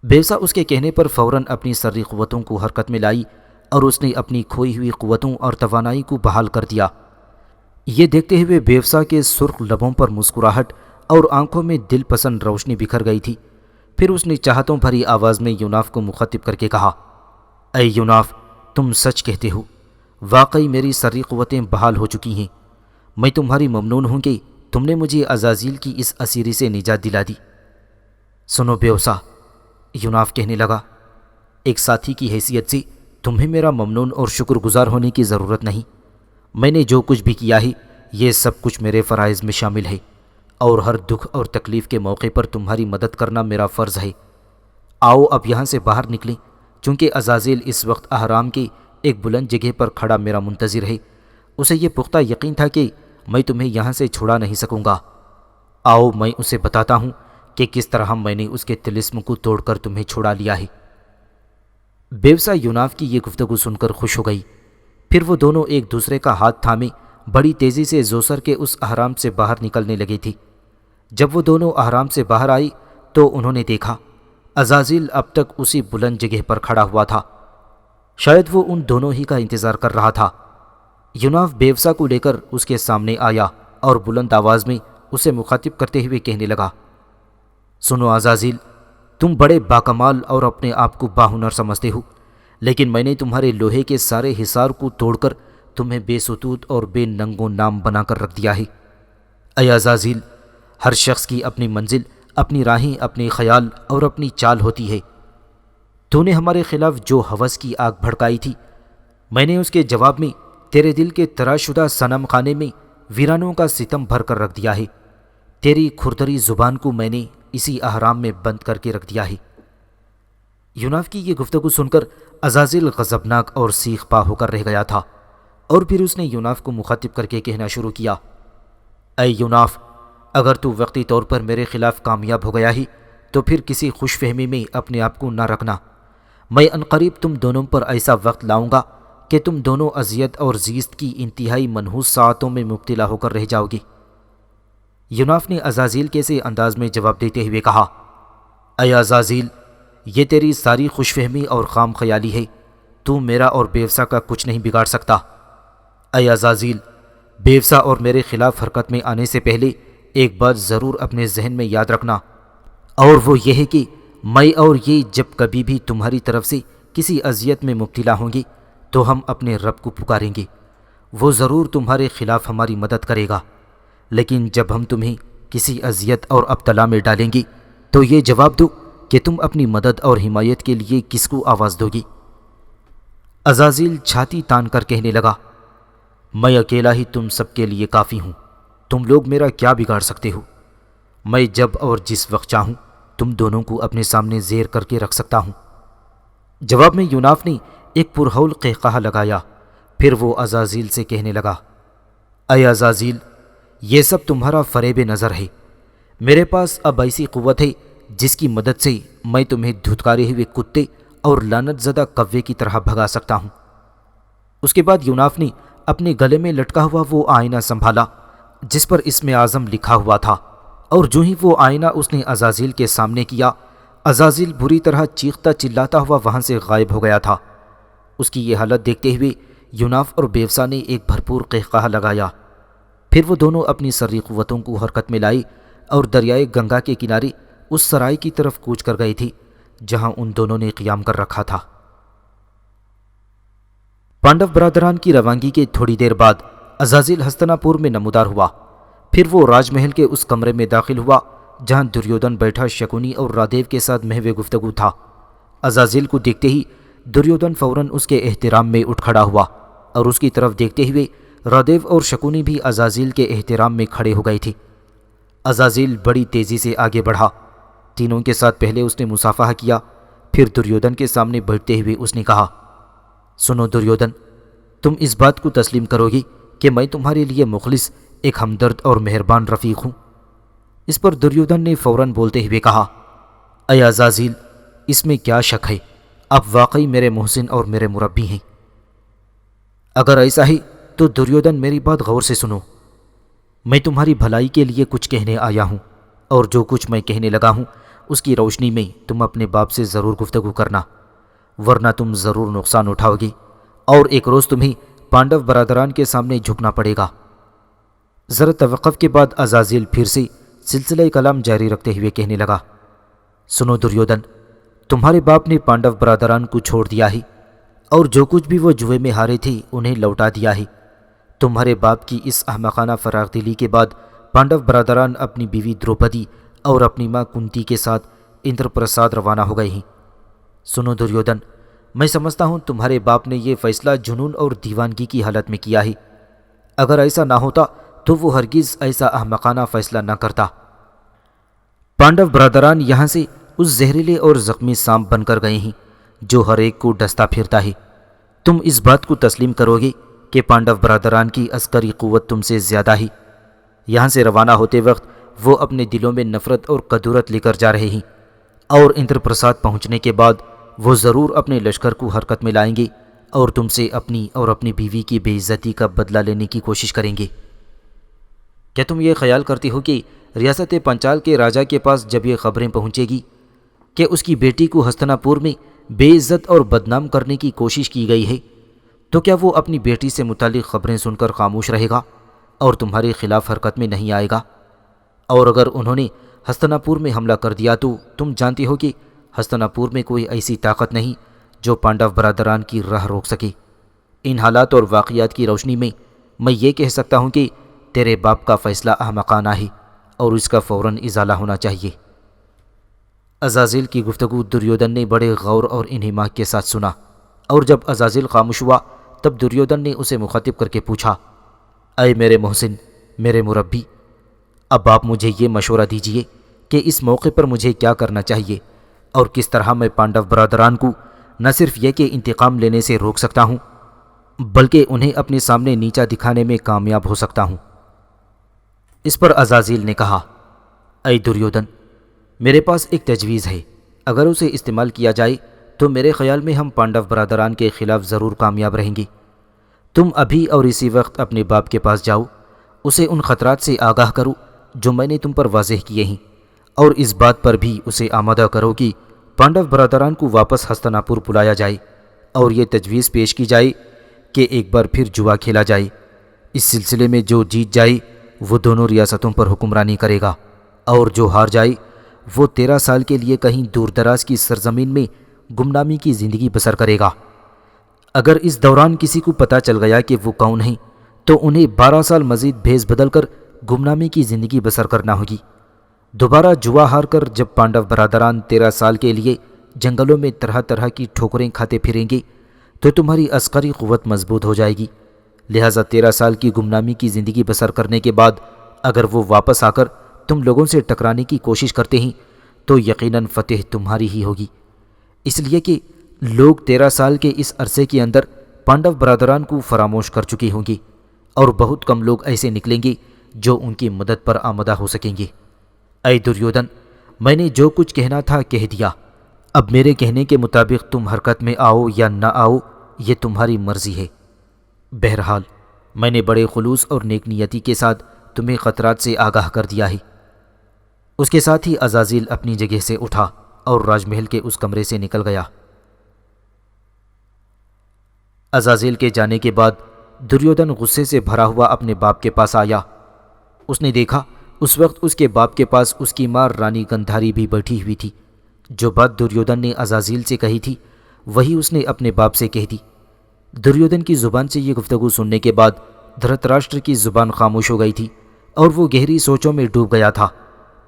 بیوسا اس کے کہنے پر فوراً اپنی ساری قوتوں کو حرکت میں لائی اور اس نے اپنی کھوئی ہوئی قوتوں اور توانائی کو بحال کر دیا۔ یہ دیکھتے ہوئے بیوسا کے سرخ لبوں پر مسکراہٹ اور آنکھوں میں دل پسند روشنی بکھر گئی تھی۔ پھر اس نے چاہتوں بھری آواز میں یوناف کو مخاطب کر کے کہا، اے یوناف، تم سچ کہتے ہو، واقعی میری ساری قوتیں بحال ہو چکی ہیں۔ میں تمہاری ممنون ہوں کہ تم نے مجھے عزازیل کی اس اسیری سے نجات دلا دی۔ سنو بیوسا، یوناف کہنے لگا، ایک ساتھی کی حیثیت سے تمہیں میرا ممنون اور شکر گزار ہونے کی ضرورت نہیں۔ میں نے جو کچھ بھی کیا ہے یہ سب کچھ میرے فرائض میں شامل ہے اور ہر دکھ اور تکلیف کے موقع پر تمہاری مدد کرنا میرا فرض ہے۔ آؤ اب یہاں سے باہر نکلیں، چونکہ عزازیل اس وقت احرام کے ایک بلند جگہ پر کھڑا میرا منتظر ہے۔ اسے یہ پختہ یقین تھا کہ میں تمہیں یہاں سے چھڑا نہیں سکوں گا۔ آؤ میں اسے بتاتا ہوں کہ کس طرح میں نے اس کے طلسم کو توڑ کر تمہیں چھڑا لیا ہے۔ بیوسا یوناف کی یہ گفتگو سن کر خوش ہو گئی۔ پھر وہ دونوں ایک دوسرے کا ہاتھ تھامے بڑی تیزی سے زوسر کے اس احرام سے باہر نکلنے لگے تھی۔ جب وہ دونوں احرام سے باہر آئی تو انہوں نے دیکھا عزازیل اب تک اسی بلند جگہ پر کھڑا ہوا تھا۔ شاید وہ ان دونوں ہی کا انتظار کر رہا تھا۔ یوناف بیوسا کو لے کر اس کے سامنے آیا اور بلند آواز میں اسے مخاطب کرتے ہوئے کہنے لگا، سنو عزازیل، تم بڑے باکمال اور اپنے آپ کو باہنر سمجھتے ہو، لیکن میں نے تمہارے لوہے کے سارے حصار کو توڑ کر تمہیں بے ستوت اور بے ننگ و نام بنا کر رکھ دیا ہے۔ اے عزازیل، ہر شخص کی اپنی منزل، اپنی راہیں، اپنے خیال اور اپنی چال ہوتی ہے۔ تو نے ہمارے خلاف جو ہوس کی آگ بھڑکائی تھی، میں نے اس کے جواب میں تیرے دل کے تراش شدہ صنم خانے میں ویرانوں کا ستم بھر کر رکھ دیا ہے۔ تیری کھردری زبان کو میں نے اسی احرام میں بند کر کے رکھ دیا ہے۔ یوناف کی یہ گفتگو سن کر عزازیل غضبناک اور سیخ پا ہو کر رہ گیا تھا، اور پھر اس نے یوناف کو مخاطب کر کے کہنا شروع کیا، اے یوناف، اگر تو وقتی طور پر میرے خلاف کامیاب ہو گیا ہی تو پھر کسی خوش فہمی میں اپنے آپ کو نہ رکھنا۔ میں عنقریب تم دونوں پر ایسا وقت لاؤں گا کہ تم دونوں اذیت اور زیست کی انتہائی منحوس ساعتوں میں مبتلا ہو کر رہ جاؤ گے۔ یوناف نے عزازیل کے سے انداز میں جواب دیتے ہوئے کہا، اے عزازیل، یہ تیری ساری خوش فہمی اور خام خیالی ہے۔ تو میرا اور بیوسا کا کچھ نہیں بگاڑ سکتا۔ اے عزازیل، بیوسا اور میرے خلاف حرکت میں آنے سے پہلے ایک بات ضرور اپنے ذہن میں یاد رکھنا، اور وہ یہ ہے کہ میں اور یہ جب کبھی بھی تمہاری طرف سے کسی اذیت میں مبتلا ہوں گے تو ہم اپنے رب کو پکاریں گے، وہ ضرور تمہارے خلاف ہماری مدد کرے گا۔ لیکن جب ہم تمہیں کسی اذیت اور ابتلا میں ڈالیں گے تو یہ جواب دو کہ تم اپنی مدد اور حمایت کے لیے کس کو آواز دو گی۔ عزازیل چھاتی تان کر کہنے لگا، میں اکیلا ہی تم سب کے لیے کافی ہوں۔ تم لوگ میرا کیا بگاڑ سکتے ہو؟ میں جب اور جس وقت چاہوں تم دونوں کو اپنے سامنے زیر کر کے رکھ سکتا ہوں۔ جواب میں یوناف نے ایک پرہول قہقہہ لگایا، پھر وہ عزازیل سے کہنے لگا، اے عزازیل، یہ سب تمہارا فریب نظر ہے۔ میرے پاس اب ایسی قوت ہے جس کی مدد سے میں تمہیں دھتکارے ہوئے کتے اور لعنت زدہ کوے کی طرح بھگا سکتا ہوں۔ اس کے بعد یوناف نے اپنے گلے میں لٹکا ہوا وہ آئینہ سنبھالا جس پر اسم اعظم لکھا ہوا تھا، اور جو ہی وہ آئینہ اس نے عزازیل کے سامنے کیا، عزازیل بری طرح چیختا چلاتا ہوا وہاں سے غائب ہو گیا تھا۔ اس کی یہ حالت دیکھتے ہوئے یوناف اور بیوسا نے ایک بھرپور قہقہہ لگایا، پھر وہ دونوں اپنی سری قوتوں کو حرکت میں لائی اور دریائے گنگا کے کنارے اس سرائے کی طرف کوچ کر گئی تھی جہاں ان دونوں نے قیام کر رکھا تھا۔ پانڈو برادران کی روانگی کے تھوڑی دیر بعد عزازیل ہستنا پور میں نمودار ہوا۔ پھر وہ راج محل کے اس کمرے میں داخل ہوا جہاں دریودن بیٹھا شکونی اور رادیو کے ساتھ محو گفتگو تھا۔ عزازیل کو دیکھتے ہی دریودن فوراً اس کے احترام میں اٹھ کھڑا ہوا، اور اس کی طرف دیکھتے ہوئے رادیو اور شکونی بھی عزازیل کے احترام میں کھڑے ہو گئی تھی۔ عزازیل بڑی تیزی سے آگے بڑھا، تینوں کے ساتھ پہلے اس نے مصافحہ کیا، پھر دریودن کے سامنے بیٹھتے ہوئے اس نے کہا، سنو دریودن، تم اس بات کو تسلیم کرو گی کہ میں تمہارے لیے مخلص، ایک ہمدرد اور مہربان رفیق ہوں؟ اس پر دریودن نے فوراً بولتے ہوئے کہا، اے عزازیل، اس میں کیا شک ہے، آپ واقعی میرے محسن اور میرے مربی ہیں۔ اگر ایسا ہے تو دریودن میری بات غور سے سنو، میں تمہاری بھلائی کے لیے کچھ کہنے آیا ہوں، اور جو کچھ میں کہنے لگا ہوں اس کی روشنی میں تم اپنے باپ سے ضرور گفتگو کرنا، ورنہ تم ضرور نقصان اٹھاؤ گی، اور ایک روز تمہیں پانڈو برادران کے سامنے جھکنا پڑے گا۔ ذرا توقف کے بعد عزازیل پھر سے سلسلہ کلام جاری رکھتے ہوئے کہنے لگا، سنو دریودن، تمہارے باپ نے پانڈو برادران کو چھوڑ دیا ہے، اور جو کچھ بھی وہ جوئے میں ہارے تھے انہیں لوٹا دیا ہے۔ تمہارے باپ کی اس احمقانہ فراغ دلی کے بعد پانڈو برادران اپنی بیوی دروپدی اور اپنی ماں کنتی کے ساتھ اندر پرساد روانہ ہو گئے ہیں۔ سنو دریودن، میں سمجھتا ہوں تمہارے باپ نے یہ فیصلہ جنون اور دیوانگی کی حالت میں کیا ہے۔ اگر ایسا نہ ہوتا تو وہ ہرگز ایسا احمقانہ فیصلہ نہ کرتا۔ پانڈو برادران یہاں سے اس زہریلے اور زخمی سانپ بن کر گئے ہیں جو ہر ایک کو ڈستا پھرتا ہے۔ تم اس بات کو تسلیم کرو گے کہ پانڈو برادران کی عسکری قوت تم سے زیادہ ہے۔ یہاں سے روانہ ہوتے وقت وہ اپنے دلوں میں نفرت اور کدورت لے کر جا رہے ہیں، اور اندر پرساد پہنچنے کے بعد وہ ضرور اپنے لشکر کو حرکت میں لائیں گے اور تم سے اپنی اور اپنی بیوی کی بے عزتی کا بدلہ لینے کی کوشش کریں گے۔ کیا تم یہ خیال کرتے ہو کہ ریاست پنچال کے راجا کے پاس جب یہ خبریں پہنچے گی کہ اس کی بیٹی کو ہستنا پور میں بے عزت اور بدنام کرنے کی کوشش کی گئی ہے، تو کیا وہ اپنی بیٹی سے متعلق خبریں سن کر خاموش رہے گا اور تمہارے خلاف حرکت میں نہیں آئے گا؟ اور اگر انہوں نے ہستنا پور میں حملہ کر دیا تو تم جانتے ہو کہ ہستنا پور میں کوئی ایسی طاقت نہیں جو پانڈو برادران کی راہ روک سکے۔ ان حالات اور واقعات کی روشنی میں میں یہ کہہ سکتا ہوں کہ تیرے باپ کا فیصلہ احمقانہ ہے اور اس کا فوراً ازالہ ہونا چاہیے۔ عزازیل کی گفتگو دریودن نے بڑے غور اور انہماک کے ساتھ سنا، اور جب عزازیل خاموش ہوا تب دریودن نے اسے مخاطب کر کے پوچھا، اے میرے محسن، میرے مربی، اب آپ مجھے یہ مشورہ دیجیے کہ اس موقع پر مجھے کیا کرنا چاہیے، اور کس طرح میں پانڈو برادران کو نہ صرف یہ کہ انتقام لینے سے روک سکتا ہوں بلکہ انہیں اپنے سامنے نیچا دکھانے میں کامیاب ہو سکتا ہوں۔ اس پر عزازیل نے کہا، اے دریودن، میرے پاس ایک تجویز ہے، اگر اسے استعمال کیا جائے تو میرے خیال میں ہم پانڈو برادران کے خلاف ضرور کامیاب رہیں گے۔ تم ابھی اور اسی وقت اپنے باپ کے پاس جاؤ، اسے ان خطرات سے آگاہ کرو جو میں نے تم پر واضح کیے ہیں، اور اس بات پر بھی اسے آمادہ کرو کہ پانڈو برادران کو واپس ہستنا پور بلایا جائے، اور یہ تجویز پیش کی جائے کہ ایک بار پھر جوا کھیلا جائے۔ اس سلسلے میں جو جیت جائے وہ دونوں ریاستوں پر حکمرانی کرے گا، اور جو ہار جائے وہ 13 سال کے لیے کہیں دور دراز کی سرزمین میں گمنامی کی زندگی بسر کرے گا۔ اگر اس دوران کسی کو پتہ چل گیا کہ وہ کون ہیں تو انہیں 12 سال مزید بھیس بدل کر گمنامی کی زندگی بسر کرنا ہوگی۔ دوبارہ جوا ہار کر جب پانڈو برادران 13 سال کے لیے جنگلوں میں طرح طرح کی ٹھوکریں کھاتے پھریں گے تو تمہاری عسکری قوت مضبوط ہو جائے گی، لہٰذا 13 سال کی گمنامی کی زندگی بسر کرنے کے بعد اگر وہ واپس آ کر تم لوگوں سے ٹکرانے کی کوشش کرتے ہیں تو یقیناً فتح تمہاری ہی ہوگی، اس لیے کہ لوگ 13 سال کے اس عرصے کے اندر پانڈو برادران کو فراموش کر چکے ہوں گے، اور بہت کم لوگ ایسے نکلیں گے جو ان کی مدد پر آمدہ ہو سکیں گے۔ اے دریودن، میں نے جو کچھ کہنا تھا کہہ دیا، اب میرے کہنے کے مطابق تم حرکت میں آؤ یا نہ آؤ، یہ تمہاری مرضی ہے۔ بہرحال میں نے بڑے خلوص اور نیک نیتی کے ساتھ تمہیں خطرات سے آگاہ کر دیا ہے۔ اس کے ساتھ ہی عزازیل اپنی جگہ سے اٹھا اور راج محل کے اس کمرے سے نکل گیا۔ عزازیل کے جانے کے بعد دریودن غصے سے بھرا ہوا اپنے باپ کے پاس آیا۔ اس نے دیکھا اس وقت اس کے باپ کے پاس اس کی ماں رانی گندھاری بھی بیٹھی ہوئی تھی۔ جو بات دریودن نے عزازیل سے کہی تھی وہی اس نے اپنے باپ سے کہہ دی۔ دریودن کی زبان سے یہ گفتگو سننے کے بعد دھرتراشٹر کی زبان خاموش ہو گئی تھی اور وہ گہری سوچوں میں ڈوب گیا تھا۔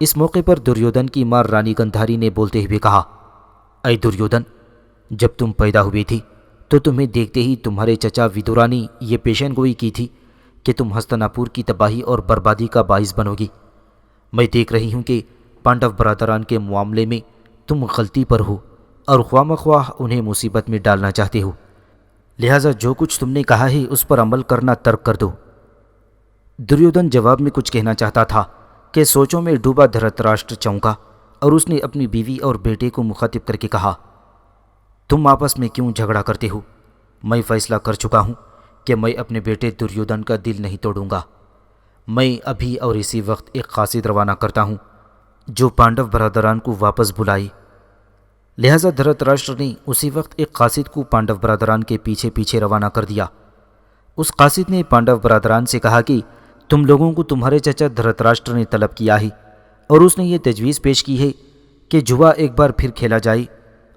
اس موقع پر دریودن کی ماں رانی گندھاری نے بولتے ہوئے کہا، اے دریودن، جب تم پیدا ہوئی تھی تو تمہیں دیکھتے ہی تمہارے چچا ودورا نے یہ پیشین گوئی کی تھی کہ تم ہستناپور کی تباہی اور بربادی کا باعث بنو گی۔ میں دیکھ رہی ہوں کہ پانڈو برادران کے معاملے میں تم غلطی پر ہو اور خواہ مخواہ انہیں مصیبت میں ڈالنا چاہتے ہو، لہٰذا جو کچھ تم نے کہا ہے اس پر عمل کرنا ترک کر دو۔ دریودن جواب میں کچھ کہنا چاہتا تھا کہ سوچوں میں ڈوبا دھرتراشٹر چونکا اور اس نے اپنی بیوی اور بیٹے کو مخاطب کر کے کہا، تم آپس میں کیوں جھگڑا کرتے ہو؟ میں فیصلہ کر چکا ہوں کہ میں اپنے بیٹے دریودن کا دل نہیں توڑوں گا۔ میں ابھی اور اسی وقت ایک قاصد روانہ کرتا ہوں جو پانڈو برادران کو واپس بلائے۔ لہٰذا دھرتراشٹر نے اسی وقت ایک قاصد کو پانڈو برادران کے پیچھے پیچھے روانہ کر دیا۔ اس قاصد نے پانڈو برادران سے کہا کہ تم لوگوں کو تمہارے چچا دھرتراشٹر نے طلب کیا ہے، اور اس نے یہ تجویز پیش کی ہے کہ جوا ایک بار پھر کھیلا جائے،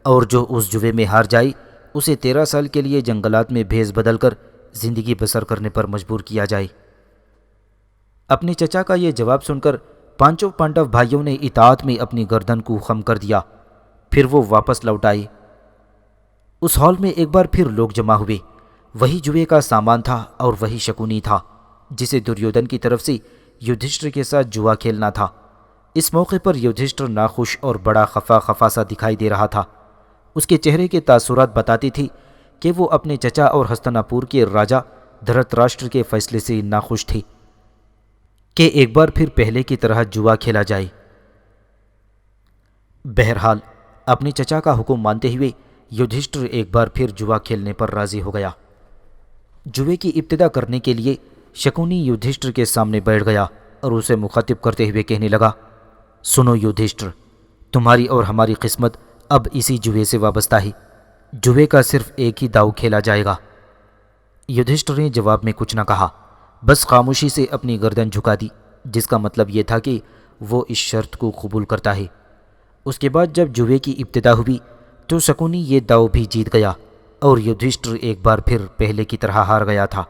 اور جو اس جوے میں ہار جائے اسے 13 سال کے لیے جنگلات میں بھیس بدل کر زندگی بسر کرنے پر مجبور کیا جائے۔ اپنے چچا کا یہ جواب سن کر پانچوں پانڈو بھائیوں نے اطاعت میں اپنی گردن کو خم کر دیا۔ پھر وہ واپس لوٹ آئے۔ اس ہال میں ایک بار پھر لوگ جمع ہوئے۔ وہی جوئے کا سامان تھا اور وہی شکونی تھا جسے دریودن کی طرف سے یدھشٹر کے ساتھ جوا کھیلنا تھا۔ اس موقع پر یدھشٹر ناخوش اور بڑا خفا سا دکھائی دے رہا تھا۔ اس کے چہرے کے تاثرات بتاتے تھے کہ وہ اپنے چچا اور ہستناپور کے راجا دھرتراشٹر کے فیصلے سے ناخوش تھے کہ ایک بار پھر پہلے کی طرح جوا کھیلا جائے۔ بہرحال اپنے چچا کا حکم مانتے ہوئے یدھشٹر ایک بار پھر جوا کھیلنے پر راضی ہو گیا۔ جوے کی ابتدا کرنے کے لیے شکونی یدھشٹر کے سامنے بیٹھ گیا اور اسے مخاطب کرتے ہوئے کہنے لگا، سنو یدھشٹر، تمہاری اور ہماری قسمت اب اسی جوے سے وابستہ ہے۔ جوے کا صرف ایک ہی داؤ کھیلا جائے گا۔ یدھشٹر نے جواب میں کچھ نہ کہا، بس خاموشی سے اپنی گردن جھکا دی، جس کا مطلب یہ تھا کہ وہ اس شرط کو قبول کرتا ہے۔ اس کے بعد جب جوے کی ابتدا ہوئی تو شکونی یہ داؤ بھی جیت گیا اور یدھشٹر ایک بار پھر پہلے کی طرح ہار گیا تھا۔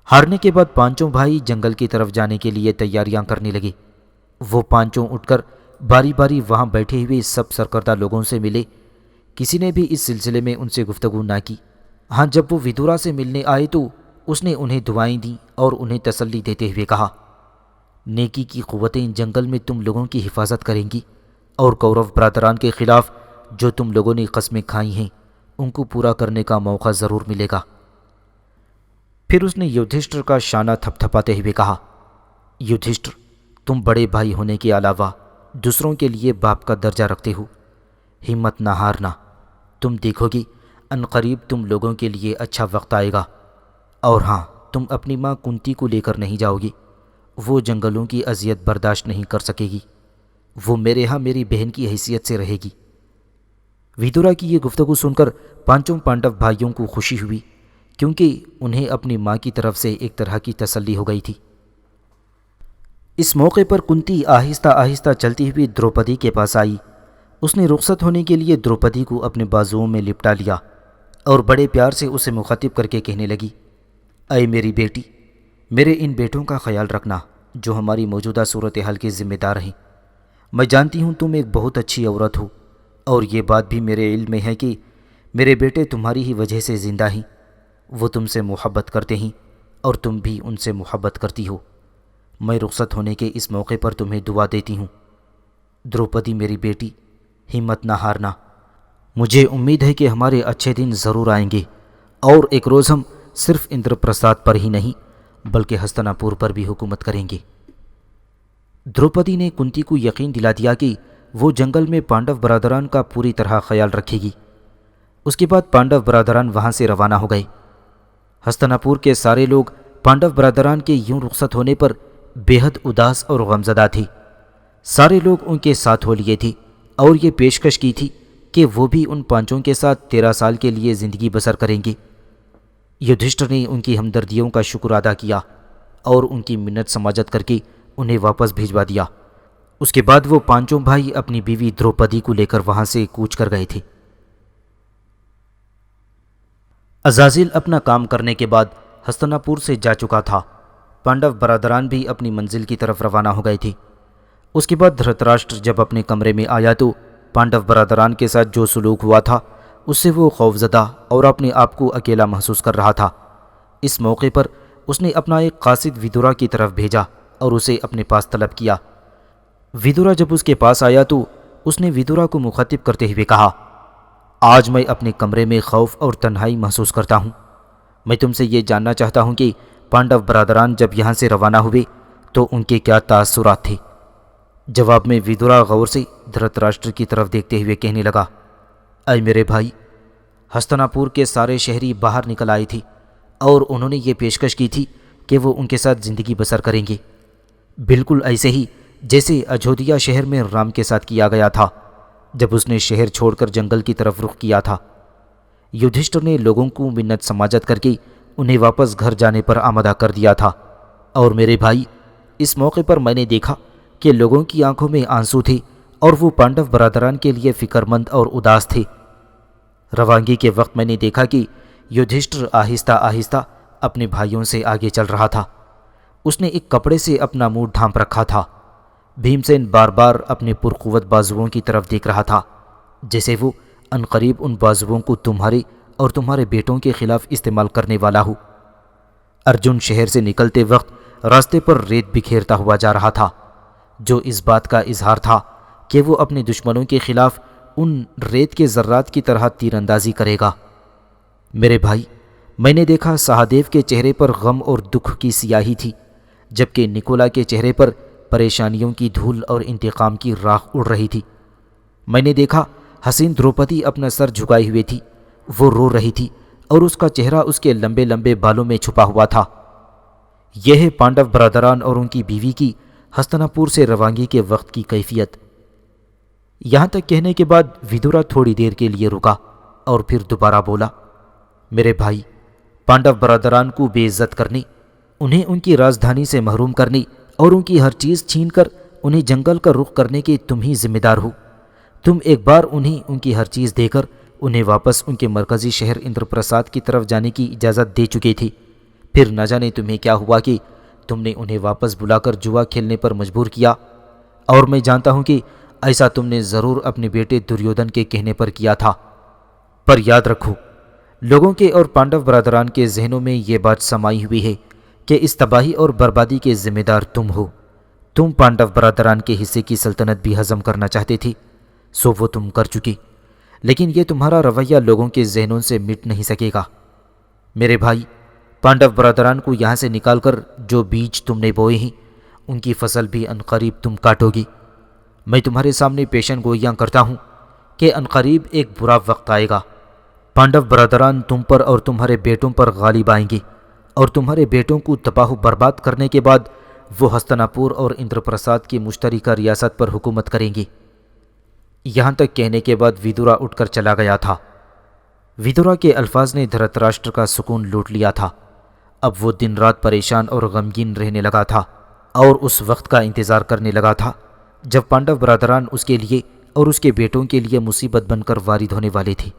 ہارنے کے بعد پانچوں بھائی جنگل کی طرف جانے کے لیے تیاریاں کرنے لگے۔ وہ پانچوں اٹھ کر باری باری وہاں بیٹھے ہوئے سب سرکردہ لوگوں سے ملے۔ کسی نے بھی اس سلسلے میں ان سے گفتگو نہ کی۔ ہاں، جب وہ ودورا سے ملنے آئے تو اس نے انہیں دعائیں دیں اور انہیں تسلی دیتے ہوئے کہا، نیکی کی قوتیں جنگل میں تم لوگوں کی حفاظت کریں گی، اور کورو برادران کے خلاف جو تم لوگوں نے قسمیں کھائی ہیں ان کو پورا کرنے کا موقع ضرور ملے گا۔ پھر اس نے یدھشٹر کا شانہ تھپ تھپاتے ہوئے کہا، یدھشٹر، تم بڑے بھائی ہونے کے علاوہ دوسروں کے لیے باپ کا درجہ رکھتے ہو۔ ہمت نہ ہارنا، تم دیکھو گی عنقریب تم لوگوں کے لیے اچھا وقت آئے گا۔ اور ہاں، تم اپنی ماں کنتی کو لے کر نہیں جاؤ گی، وہ جنگلوں کی اذیت برداشت نہیں کر سکے گی، وہ میرے ہاں میری بہن کی حیثیت سے رہے گی۔ ودورا کی یہ گفتگو سن کر پانچوں پانڈو بھائیوں کو خوشی ہوئی، کیونکہ انہیں اپنی ماں کی طرف سے ایک طرح کی تسلی ہو گئی تھی۔ اس موقع پر کنتی آہستہ آہستہ چلتی ہوئی دروپدی کے پاس آئی۔ اس نے رخصت ہونے کے لیے دروپدی کو اپنے بازوؤں میں لپٹا لیا اور بڑے پیار سے اسے مخاطب کر کے کہنے لگی، اے میری بیٹی، میرے ان بیٹوں کا خیال رکھنا جو ہماری موجودہ صورتحال کے ذمہ دار ہیں۔ میں جانتی ہوں تم ایک بہت اچھی عورت ہو، اور یہ بات بھی میرے علم میں ہے کہ میرے بیٹے تمہاری ہی وجہ سے زندہ ہیں۔ وہ تم سے محبت کرتے ہیں اور تم بھی ان سے محبت کرتی ہو۔ میں رخصت ہونے کے اس موقع پر تمہیں دعا دیتی ہوں۔ دروپدی میری بیٹی، ہمت نہ ہارنا۔ مجھے امید ہے کہ ہمارے اچھے دن ضرور آئیں گے، اور ایک روز ہم صرف اندر پرساد پر ہی نہیں بلکہ ہستنا پور پر بھی حکومت کریں گے۔ دروپدی نے کنتی کو یقین دلا دیا کہ وہ جنگل میں پانڈو برادران کا پوری طرح خیال رکھے گی۔ اس کے بعد پانڈو برادران وہاں سے روانہ ہو گئے۔ ہستنا پور کے سارے لوگ پانڈو برادران کے یوں رخصت ہونے پر بے حد اداس اور غمزدہ تھے۔ سارے لوگ ان کے ساتھ ہو لیے تھے اور یہ پیشکش کی تھی کہ وہ بھی ان پانچوں کے ساتھ 13 سال کے لیے زندگی بسر کریں گے۔ یدھشٹر نے ان کی ہمدردیوں کا شکر ادا کیا اور ان کی منت سماجت کر کے انہیں واپس بھیجوا دیا۔ اس کے بعد وہ پانچوں بھائی اپنی بیوی دروپدی کو لے کر وہاں سے کوچ کر گئے تھے۔ عزازیل اپنا کام کرنے کے بعد ہستنا پور سے جا چکا تھا۔ پانڈو برادران بھی اپنی منزل کی طرف روانہ ہو گئے تھے۔ اس کے بعد دھرتراشٹر جب اپنے کمرے میں آیا تو پانڈو برادران کے ساتھ جو سلوک ہوا تھا اس سے وہ خوفزدہ اور اپنے آپ کو اکیلا محسوس کر رہا تھا۔ اس موقع پر اس نے اپنا ایک قاصد ودورا کی طرف بھیجا اور اسے اپنے پاس طلب کیا۔ ودورا جب اس کے پاس آیا تو اس نے ودورا کو مخاطب کرتے ہوئے کہا، آج میں اپنے کمرے میں خوف اور تنہائی محسوس کرتا ہوں۔ میں تم سے یہ جاننا چاہتا ہوں کہ پانڈو برادران جب یہاں سے روانہ ہوئے تو ان کے کیا تاثرات تھے؟ جواب میں ودورا غور سے دھرتراشٹر کی طرف دیکھتے ہوئے کہنے لگا، اے میرے بھائی، ہستنا پور کے سارے شہری باہر نکل آئے تھے اور انہوں نے یہ پیشکش کی تھی کہ وہ ان کے ساتھ زندگی بسر کریں گے، بالکل ایسے ہی جیسے اجودھیا شہر میں رام کے ساتھ کیا گیا تھا جب اس نے شہر چھوڑ کر جنگل کی طرف رخ کیا تھا۔ یدھشٹر نے لوگوں کو منت سماجت کر کے انہیں واپس گھر جانے پر آمادہ کر دیا تھا، اور میرے بھائی، اس موقع پر میں نے دیکھا کہ لوگوں کی آنکھوں میں آنسو تھے اور وہ پانڈو برادران کے لیے فکر مند اور اداس تھے۔ روانگی کے وقت میں نے دیکھا کہ یدھشٹر آہستہ آہستہ اپنے بھائیوں سے آگے چل رہا تھا۔ اس نے ایک کپڑے سے اپنا منہ ڈھانپ رکھا تھا۔ بھیمسین بار بار اپنے پرقوت بازوؤں کی طرف دیکھ رہا تھا، جیسے وہ عنقریب ان بازوؤں کو تمہارے اور تمہارے بیٹوں کے خلاف استعمال کرنے والا ہو۔ ارجن شہر سے نکلتے وقت راستے پر ریت بکھیرتا ہوا جا رہا تھا، جو اس بات کا اظہار تھا کہ وہ اپنے دشمنوں کے خلاف ان ریت کے ذرات کی طرح تیر اندازی کرے گا۔ میرے بھائی، میں نے دیکھا سہادیو کے چہرے پر غم اور دکھ کی سیاہی تھی، جبکہ نکولا کے چہرے پر پریشانیوں کی دھول اور انتقام کی راکھ اڑ رہی تھی۔ میں نے دیکھا حسین دروپدی اپنا سر جھکائے ہوئے تھی، وہ رو رہی تھی اور اس کا چہرہ اس کے لمبے لمبے بالوں میں چھپا ہوا تھا۔ یہ ہے پانڈو برادران اور ان کی بیوی کی ہستنا پور سے روانگی کے وقت کی کیفیت۔ یہاں تک کہنے کے بعد ودورا تھوڑی دیر کے لیے رکا اور پھر دوبارہ بولا، میرے بھائی، پانڈو برادران کو بے عزت کرنے، انہیں ان کی راجدھانی سے محروم کرنے اور ان کی ہر چیز چھین کر انہیں جنگل کا رخ کرنے کے تم ہی ذمہ دار ہو۔ تم ایک بار انہیں ان کی ہر چیز دے کر انہیں واپس ان کے مرکزی شہر اندر پرساد کی طرف جانے کی اجازت دے چکے تھے، پھر نہ جانے تمہیں کیا ہوا کہ تم نے انہیں واپس بلا کر جوا کھیلنے پر مجبور کیا، اور میں جانتا ہوں کہ ایسا تم نے ضرور اپنے بیٹے دریودھن کے کہنے پر کیا تھا۔ پر یاد رکھو، لوگوں کے اور پانڈو برادران کے ذہنوں میں یہ بات سمائی ہوئی ہے کہ اس تباہی اور بربادی کے ذمہ دار تم ہو۔ تم پانڈو برادران کے حصے کی سلطنت بھی ہضم کرنا چاہتے تھے، سو وہ تم کر چکے، لیکن یہ تمہارا رویہ لوگوں کے ذہنوں سے مٹ نہیں سکے گا۔ میرے بھائی، پانڈو برادران کو یہاں سے نکال کر جو بیج تم نے بوئے ہیں ان کی فصل بھی عنقریب تم کاٹو گے۔ میں تمہارے سامنے پیشن گوئیاں کرتا ہوں کہ عنقریب ایک برا وقت آئے گا۔ پانڈو برادران تم پر اور تمہارے بیٹوں پر غالب آئیں گے، اور تمہارے بیٹوں کو تباہ و برباد کرنے کے بعد وہ ہستنا پور اور اندر پرساد کی مشترکہ ریاست پر حکومت کریں گے۔ یہاں تک کہنے کے بعد ودورا اٹھ کر چلا گیا تھا۔ ودورا کے الفاظ نے دھرتراشٹر کا سکون لوٹ لیا تھا۔ اب وہ دن رات پریشان اور غمگین رہنے لگا تھا اور اس وقت کا انتظار کرنے لگا تھا جب پانڈو برادران اس کے لیے اور اس کے بیٹوں کے لیے مصیبت بن کر وارد ہونے والے تھے۔